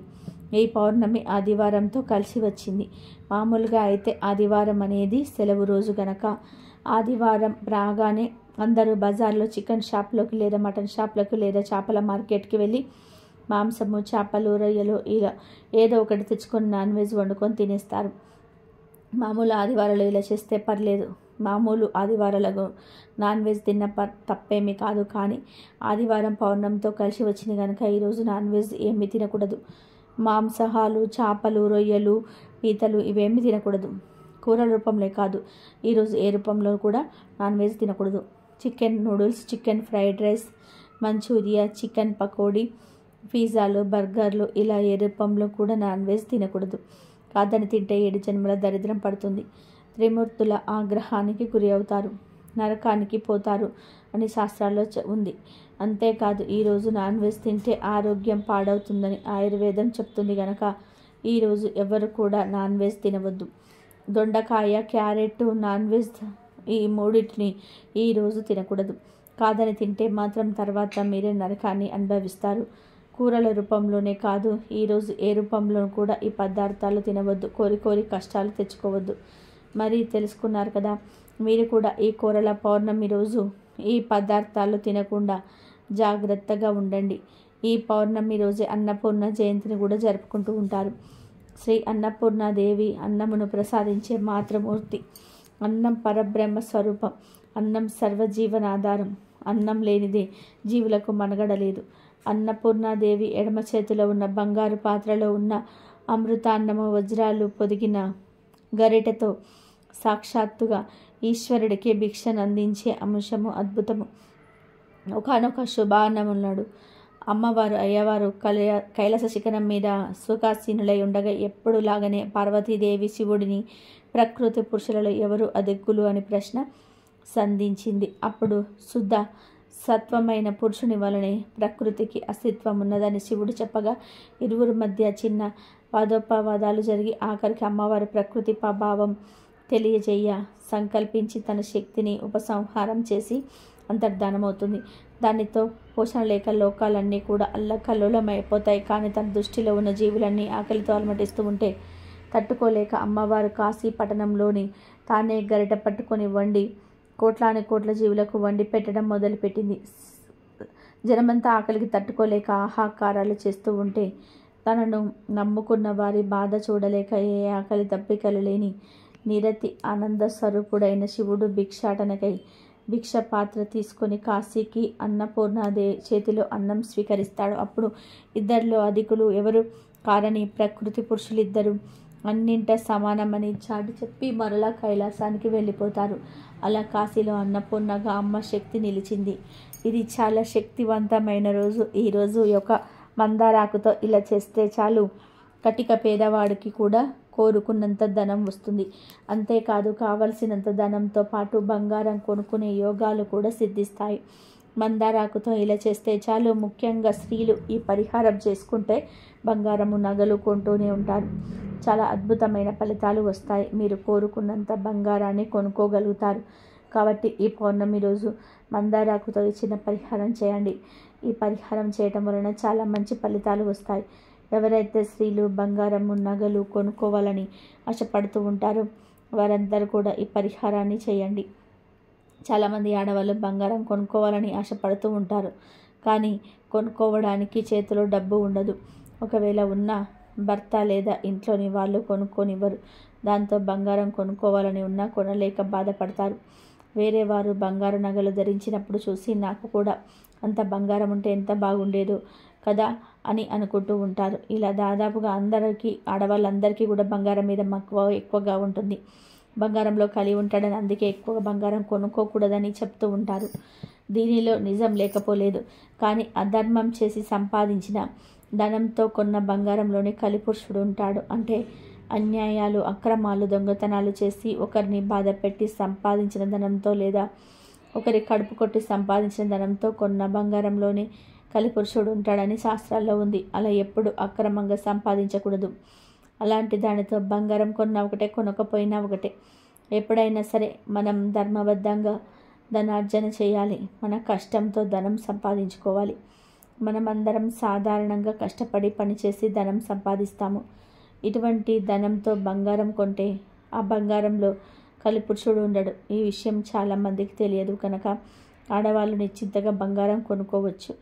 ఈ పౌర్ణమి ఆదివారంతో కలిసి వచ్చింది. మామూలుగా అయితే ఆదివారం అనేది సెలవు రోజు గనక ఆదివారం రాగానే అందరూ బజార్లో చికెన్ షాప్లోకి లేదా మటన్ షాప్లోకి లేదా చేపల మార్కెట్కి వెళ్ళి మాంసము, చేపలు, రొయ్యలు ఇలా ఏదో ఒకటి తెచ్చుకొని నాన్ వెజ్ వండుకొని తినేస్తారు. మామూలు ఆదివారాలు ఇలా చేస్తే పర్లేదు. మామూలు ఆదివారాలకు నాన్ వెజ్ తిన్న తప్పేమీ కాదు. కానీ ఆదివారం పౌర్ణమితో కలిసి వచ్చింది కనుక ఈరోజు నాన్ వెజ్ ఏమీ తినకూడదు. మాంసాహాలు, చేపలు, రొయ్యలు, పీతలు ఇవేమీ తినకూడదు. కూరల రూపంలో కాదు, ఈరోజు ఏ రూపంలో కూడా నాన్ వెజ్ తినకూడదు. Chicken noodles, chicken fried rice, manchuria, chicken pakodi, పిజ్జాలు, బర్గర్లు ఇలా ఏ రూపంలో కూడా నాన్ వెజ్ తినకూడదు. కాదని తింటే 7 జన్మల దరిద్రం పడుతుంది. త్రిమూర్తుల ఆగ్రహానికి గురి అవుతారు, నరకానికి పోతారు అని శాస్త్రాల్లో ఉంది. అంతేకాదు ఈరోజు నాన్ వెజ్ తింటే ఆరోగ్యం పాడవుతుందని ఆయుర్వేదం చెప్తుంది కనుక ఈరోజు ఎవరు కూడా నాన్ వెజ్ తినవద్దు. దొండకాయ, క్యారెట్, నాన్ వెజ్ ఈ మూడింటిని ఈరోజు తినకూడదు. కాదని తింటే మాత్రం తర్వాత మీరే నరకాన్ని అనుభవిస్తారు. కూరల రూపంలోనే కాదు, ఈరోజు ఏ రూపంలో కూడా ఈ పదార్థాలు తినవద్దు. కోరి కష్టాలు తెచ్చుకోవద్దు. మరి తెలుసుకున్నారు కదా. మీరు కూడా ఈ కోరల పౌర్ణమి రోజు ఈ పదార్థాలు తినకుండా జాగ్రత్తగా ఉండండి. ఈ పౌర్ణమి రోజే అన్నపూర్ణ జయంతిని కూడా జరుపుకుంటూ ఉంటారు. శ్రీ అన్నపూర్ణాదేవి అన్నమును ప్రసాదించే మాతృమూర్తి. అన్నం పరబ్రహ్మ స్వరూపం. అన్నం సర్వజీవనాధారం. అన్నం లేనిదే జీవులకు మనుగడ లేదు. అన్నపూర్ణాదేవి ఎడమ చేతిలో ఉన్న బంగారు పాత్రలో ఉన్న అమృతాన్నము వజ్రాలు పొదిగిన గరిటెతో సాక్షాత్తుగా ఈశ్వరుడికి భిక్షను అందించే అంశము అద్భుతము. ఒకనొక శుభాన్నమున్నాడు. అమ్మవారు అయ్యవారు కైలాస శిఖరం మీద సుఖాసీనులై ఉండగా ఎప్పుడులాగానే పార్వతీదేవి శివుడిని ప్రకృతి పురుషులలో ఎవరు అధికులు అని ప్రశ్న సంధించింది. అప్పుడు శుద్ధ సత్వమైన పురుషుని వలనే ప్రకృతికి అస్తిత్వం ఉన్నదని శివుడు చెప్పగా ఇరువురి మధ్య చిన్న వాదోపవాదాలు జరిగి ఆఖరికి అమ్మవారు ప్రకృతి ప్రభావం తెలియజేయ సంకల్పించి తన శక్తిని ఉపసంహారం చేసి అంతర్ధానమవుతుంది. దానితో పోషణ లేక లోకాలన్నీ కూడా అల్లకల్లోలమైపోతాయి. కానీ తన దృష్టిలో ఉన్న జీవులన్నీ ఆకలితో అలమటిస్తూ ఉంటే తట్టుకోలేక అమ్మవారు కాశీ పట్టణంలోని తానే గరిట పట్టుకొని వండి కోట్ల జీవులకు వండి పెట్టడం మొదలుపెట్టింది. జనమంతా ఆకలికి తట్టుకోలేక ఆహాకారాలు చేస్తూ ఉంటే తనను నమ్ముకున్న వారి బాధ చూడలేక ఏ ఆకలి దప్పికలు లేని నిరతి ఆనంద స్వరూపుడైన శివుడు భిక్షాటనకై భిక్ష పాత్ర తీసుకొని కాశీకి అన్నపూర్ణాదే చేతిలో అన్నం స్వీకరిస్తాడు. అప్పుడు ఇద్దరిలో అధికులు ఎవరు కారని ప్రకృతి పురుషులిద్దరూ అన్నింట సమానమని చాటి చెప్పి మరలా కైలాసానికి వెళ్ళిపోతారు. అలా కాశీలో అన్నపూర్ణగా అమ్మ శక్తి నిలిచింది. ఇది చాలా శక్తివంతమైన రోజు. ఈరోజు ఒక మందారాకుతో ఇలా చేస్తే చాలు కటిక పేదవాడికి కూడా కోరుకున్నంత ధనం వస్తుంది. అంతేకాదు కావలసినంత ధనంతో పాటు బంగారం కొనుక్కునే యోగాలు కూడా సిద్ధిస్తాయి. మందారాకుతో ఇలా చేస్తే చాలు. ముఖ్యంగా స్త్రీలు ఈ పరిహారం చేసుకుంటే బంగారము నగలు కొంటూనే ఉంటారు. చాలా అద్భుతమైన ఫలితాలు వస్తాయి. మీరు కోరుకున్నంత బంగారాన్ని కొనుక్కోగలుగుతారు. కాబట్టి ఈ పౌర్ణమి రోజు మందారాకుతో చిన్న పరిహారం చేయండి. ఈ పరిహారం చేయటం వలన చాలా మంచి ఫలితాలు వస్తాయి. ఎవరైతే స్త్రీలు బంగారము నగలు కొనుక్కోవాలని ఆశపడుతూ ఉంటారో వారందరూ కూడా ఈ పరిహారాన్ని చేయండి. చాలామంది ఆడవాళ్ళు బంగారం కొనుక్కోవాలని ఆశపడుతూ ఉంటారు. కానీ కొనుక్కోవడానికి చేతిలో డబ్బు ఉండదు. ఒకవేళ ఉన్న భర్త లేదా ఇంట్లోని వాళ్ళు కొనుక్కోనివ్వరు. దాంతో బంగారం కొనుక్కోవాలని ఉన్నా కొనలేక బాధపడతారు. వేరే వారు బంగారు నగలు ధరించినప్పుడు చూసి నాకు కూడా అంత బంగారం ఉంటే ఎంత బాగుండేదో కదా అని అనుకుంటూ ఉంటారు. ఇలా దాదాపుగా అందరికీ ఆడవాళ్ళందరికీ కూడా బంగారం మీద మక్కువ ఎక్కువగా ఉంటుంది. బంగారంలో కలిగి ఉంటాడని అందుకే ఎక్కువగా బంగారం కొనుక్కోకూడదని చెప్తూ ఉంటారు. దీనిలో నిజం లేకపోలేదు. కానీ అధర్మం చేసి సంపాదించిన ధనంతో కొన్న బంగారంలోనే కలిపురుషుడు ఉంటాడు. అంటే అన్యాయాలు అక్రమాలు దొంగతనాలు చేసి ఒకరిని బాధ పెట్టి సంపాదించిన ధనంతో లేదా ఒకరి కడుపు కొట్టి సంపాదించిన ధనంతో కొన్న బంగారంలోనే కలిపురుషుడు ఉంటాడని శాస్త్రాల్లో ఉంది. అలా ఎప్పుడు అక్రమంగా సంపాదించకూడదు. అలాంటి దానితో బంగారం కొన్నా ఒకటే కొనకపోయినా ఒకటే. ఎప్పుడైనా సరే మనం ధర్మబద్ధంగా ధనార్జన చేయాలి. మన కష్టంతో ధనం సంపాదించుకోవాలి. మనమందరం సాధారణంగా కష్టపడి పనిచేసి ధనం సంపాదిస్తాము. ఇటువంటి ధనంతో బంగారం కొంటే ఆ బంగారంలో కలిపురుషుడు ఉండడు. ఈ విషయం చాలామందికి తెలియదు కనుక ఆడవాళ్ళు నిశ్చింతగా బంగారం కొనుక్కోవచ్చు.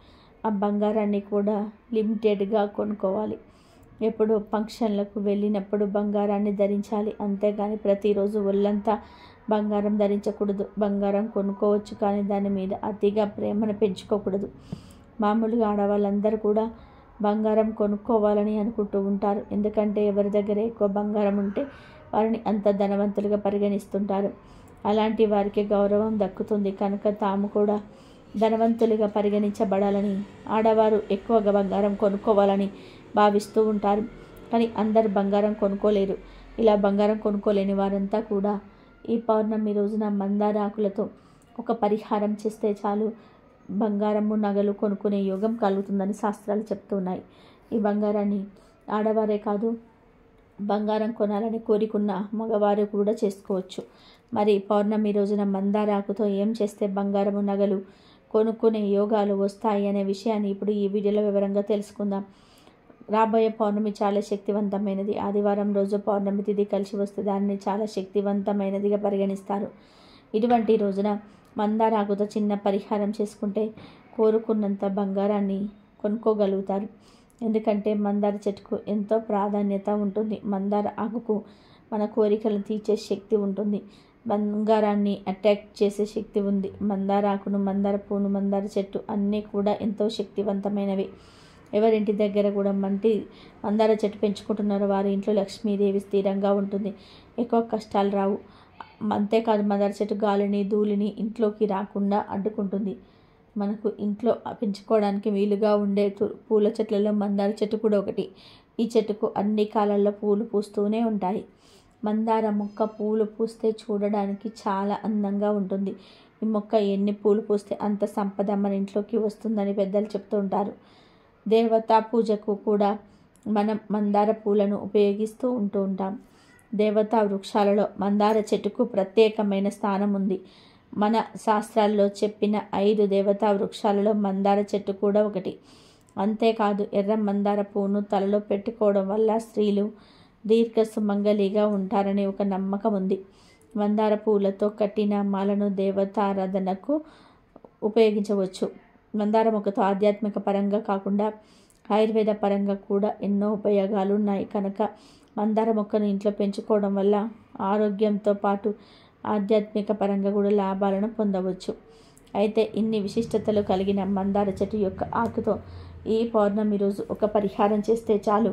ఆ బంగారాన్ని కూడా లిమిటెడ్గా కొనుక్కోవాలి. ఎప్పుడు ఫంక్షన్లకు వెళ్ళినప్పుడు బంగారాన్ని ధరించాలి. అంతేగాని ప్రతిరోజు ఒళ్ళంతా బంగారం ధరించకూడదు. బంగారం కొనుక్కోవచ్చు కానీ దాని మీద అతిగా ప్రేమను పెంచుకోకూడదు. మామూలుగా ఆడవాళ్ళందరూ కూడా బంగారం కొనుక్కోవాలని అనుకుంటూ ఉంటారు. ఎందుకంటే ఎవరి దగ్గర ఎక్కువ బంగారం ఉంటే వారిని అంత ధనవంతులుగా పరిగణిస్తుంటారు. అలాంటి వారికి గౌరవం దక్కుతుంది కనుక తాము కూడా ధనవంతులుగా పరిగణించబడాలని ఆడవారు ఎక్కువగా బంగారం కొనుక్కోవాలని భావిస్తూ ఉంటారు. కానీ అందరు బంగారం కొనుక్కోలేరు. ఇలా బంగారం కొనుక్కోలేని వారంతా కూడా ఈ పౌర్ణమి రోజున మందారాకులతో ఒక పరిహారం చేస్తే చాలు బంగారము నగలు కొనుక్కునే యోగం కలుగుతుందని శాస్త్రాలు చెప్తున్నాయి. ఈ బంగారాన్ని ఆడవారే కాదు బంగారం కొనాలని కోరికున్న మగవారు కూడా చేసుకోవచ్చు. మరి పౌర్ణమి రోజున మందారాకుతో ఏం చేస్తే బంగారము నగలు కొనుక్కునే యోగాలు వస్తాయి అనే విషయాన్ని ఇప్పుడు ఈ వీడియోలో వివరంగా తెలుసుకుందాం. రాబోయే పౌర్ణమి చాలా శక్తివంతమైనది. ఆదివారం రోజు పౌర్ణమి తిథి కలిసి వస్తే దానిని చాలా శక్తివంతమైనదిగా పరిగణిస్తారు. ఇటువంటి రోజున మందార ఆకుతో చిన్న పరిహారం చేసుకుంటే కోరుకున్నంత బంగారాన్ని కొనుక్కోగలుగుతారు. ఎందుకంటే మందార చెట్టుకు ఎంతో ప్రాధాన్యత ఉంటుంది. మందార ఆకుకు మన కోరికలను తీర్చే శక్తి ఉంటుంది. బంగారాన్ని అట్రాక్ట్ చేసే శక్తి ఉంది. మందార ఆకును, మందార పువ్వును, మందార చెట్టు అన్నీ కూడా ఎంతో శక్తివంతమైనవి. ఎవరింటి దగ్గర కూడా మందార చెట్టు పెంచుకుంటున్నారో వారి ఇంట్లో లక్ష్మీదేవి స్థిరంగా ఉంటుంది. ఎక్కువ కష్టాలు రావు. అంతేకాదు మందార చెట్టు గాలిని, ధూళిని ఇంట్లోకి రాకుండా అడ్డుకుంటుంది. మనకు ఇంట్లో పెంచుకోవడానికి వీలుగా ఉండే పూల చెట్లలో మందార చెట్టు కూడా ఒకటి. ఈ చెట్టుకు అన్ని కాలాల్లో పూలు పూస్తూనే ఉంటాయి. మందార మొక్క పూలు పూస్తే చూడడానికి చాలా అందంగా ఉంటుంది. ఈ మొక్క ఎన్ని పూలు పూస్తే అంత సంపద మన ఇంట్లోకి వస్తుందని పెద్దలు చెప్తూ ఉంటారు. దేవతా పూజకు కూడా మనం మందార పూలను ఉపయోగిస్తూ ఉంటాం. దేవతా వృక్షాలలో మందార చెట్టుకు ప్రత్యేకమైన స్థానం ఉంది. మన శాస్త్రాల్లో చెప్పిన 5 దేవతా వృక్షాలలో మందార చెట్టు కూడా ఒకటి. అంతేకాదు ఎర్ర మందార పువ్వును తలలో పెట్టుకోవడం వల్ల స్త్రీలు దీర్ఘ సుమంగళిగా ఉంటారని ఒక నమ్మకం ఉంది. మందార పువ్వులతో కట్టిన మాలను దేవతారాధనకు ఉపయోగించవచ్చు. మందార మొక్కతో ఆధ్యాత్మిక పరంగా కాకుండా ఆయుర్వేద పరంగా కూడా ఎన్నో ఉపయోగాలు ఉన్నాయి. కనుక మందార మొక్కను ఇంట్లో పెంచుకోవడం వల్ల ఆరోగ్యంతో పాటు ఆధ్యాత్మిక పరంగా కూడా లాభాలను పొందవచ్చు. అయితే ఇన్ని విశిష్టతలు కలిగిన మందార చెట్టు యొక్క ఆకుతో ఈ పౌర్ణమి రోజు ఒక పరిహారం చేస్తే చాలు.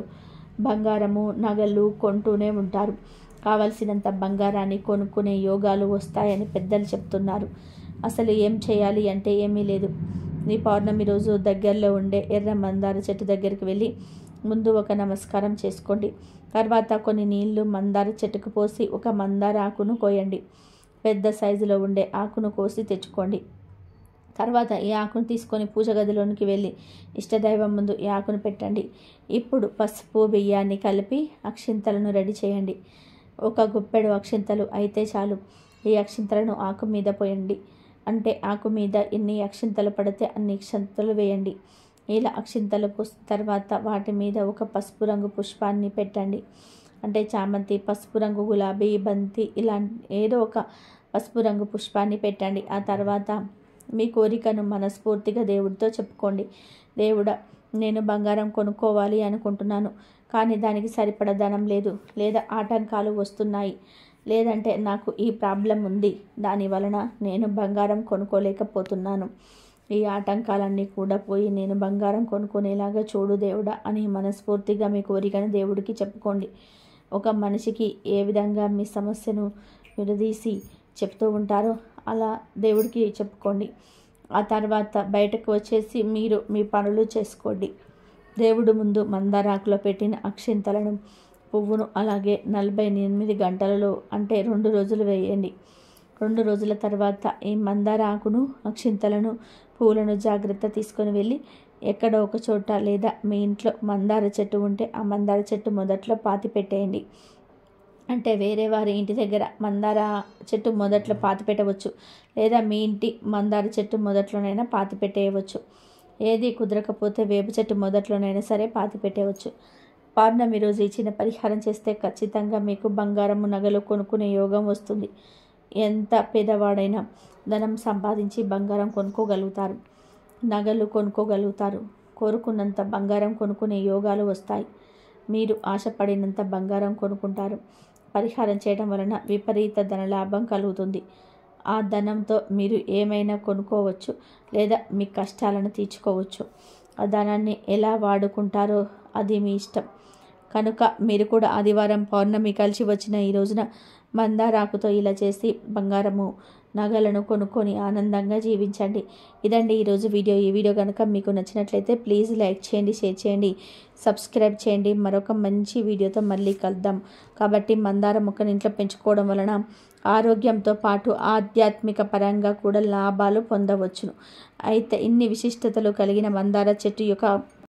బంగారము, నగలు కొంటూనే ఉంటారు. కావలసినంత బంగారాన్ని కొనుక్కునే యోగాలు వస్తాయని పెద్దలు చెప్తున్నారు. అసలు ఏం చేయాలి అంటే ఏమీ లేదు. ఈ పౌర్ణమి రోజు దగ్గరలో ఉండే ఎర్ర మందార చెట్టు దగ్గరికి వెళ్ళి ముందు ఒక నమస్కారం చేసుకోండి. తర్వాత కొన్ని నీళ్లు మందార చెట్టుకు పోసి ఒక మందార ఆకును కోయండి. పెద్ద సైజులో ఉండే ఆకును కోసి తెచ్చుకోండి. తర్వాత ఈ ఆకును తీసుకొని పూజ గదిలోనికి వెళ్ళి ఇష్టదైవం ముందు ఈ ఆకును పెట్టండి. ఇప్పుడు పసుపు, బియ్యాన్ని కలిపి అక్షింతలను రెడీ చేయండి. ఒక గుప్పెడు అక్షింతలు అయితే చాలు. ఈ అక్షింతలను ఆకు మీద పోయండి. అంటే ఆకు మీద ఎన్ని అక్షింతలు పడితే అన్ని అక్షింతలు వేయండి. ఇలా అక్షింతలు పోసిన తర్వాత వాటి మీద ఒక పసుపు రంగు పుష్పాన్ని పెట్టండి. అంటే చామంతి, పసుపు రంగు గులాబీ, బంతి ఇలా ఏదో ఒక పసుపు రంగు పుష్పాన్ని పెట్టండి. ఆ తర్వాత మీ కోరికను మనస్ఫూర్తిగా దేవుడితో చెప్పుకోండి. దేవుడా, నేను బంగారం కొనుక్కోవాలి అనుకుంటున్నాను, కానీ దానికి సరిపడ ధనం లేదు, లేదా ఆటంకాలు వస్తున్నాయి, లేదంటే నాకు ఈ ప్రాబ్లం ఉంది, దాని వలన నేను బంగారం కొనుక్కోలేకపోతున్నాను. ఈ ఆటంకాలన్నీ కూడా పోయి నేను బంగారం కొనుక్కునేలాగా చూడు దేవుడా అని మనస్ఫూర్తిగా మీ కోరికను దేవుడికి చెప్పుకోండి. ఒక మనిషికి ఏ విధంగా మీ సమస్యను విడదీసి చెప్తూ ఉంటారో అలా దేవుడికి చెప్పుకోండి. ఆ తర్వాత బయటకు వచ్చేసి మీరు మీ పనులు చేసుకోండి. దేవుడు ముందు మందారాకులో పెట్టిన అక్షింతలను, పువ్వును అలాగే 48 గంటలలో అంటే 2 రోజులు వేయండి. 2 రోజుల తర్వాత ఈ మందార ఆకును, అక్షింతలను, పువ్వులను జాగ్రత్త తీసుకొని వెళ్ళి ఎక్కడో ఒక చోట లేదా మీ ఇంట్లో మందార చెట్టు ఉంటే ఆ మందార చెట్టు మొదట్లో పాతి పెట్టేయండి. అంటే వేరే వారి ఇంటి దగ్గర మందార చెట్టు మొదట్లో పాతి పెట్టవచ్చు, లేదా మీ ఇంటి మందార చెట్టు మొదట్లోనైనా పాతి పెట్టేయవచ్చు. ఏది కుదరకపోతే వేప చెట్టు మొదట్లోనైనా సరే పాతి పెట్టేయవచ్చు. పౌర్ణమి రోజు ఇచ్చిన పరిహారం చేస్తే ఖచ్చితంగా మీకు బంగారము, నగలు కొనుక్కునే యోగం వస్తుంది. ఎంత పేదవాడైనా ధనం సంపాదించి బంగారం కొనుక్కోగలుగుతారు, నగలు కొనుక్కోగలుగుతారు. కోరుకున్నంత బంగారం కొనుక్కునే యోగాలు వస్తాయి. మీరు ఆశపడినంత బంగారం కొనుక్కుంటారు. పరిహారం చేయడం వలన విపరీత ధనలాభం కలుగుతుంది. ఆ ధనంతో మీరు ఏమైనా కొనుక్కోవచ్చు, లేదా మీ కష్టాలను తీర్చుకోవచ్చు. ఆ ధనాన్ని ఎలా వాడుకుంటారో అది మీ ఇష్టం. కనుక మీరు కూడా ఆదివారం పౌర్ణమి కలిసి వచ్చిన ఈ రోజున మందారాకుతో ఇలా చేసి బంగారము, నగలను కొనుక్కొని ఆనందంగా జీవించండి. ఇదండి ఈరోజు వీడియో. ఈ వీడియో కనుక మీకు నచ్చినట్లయితే ప్లీజ్ లైక్ చేయండి, షేర్ చేయండి, సబ్స్క్రైబ్ చేయండి. మరొక మంచి వీడియోతో మళ్ళీ కలుద్దాం. కాబట్టి మందార మొక్కను ఇంట్లో పెంచుకోవడం వలన ఆరోగ్యంతో పాటు ఆధ్యాత్మిక పరంగా కూడా లాభాలు పొందవచ్చును. అయితే ఇన్ని విశిష్టతలు కలిగిన మందార చెట్టు యొక్క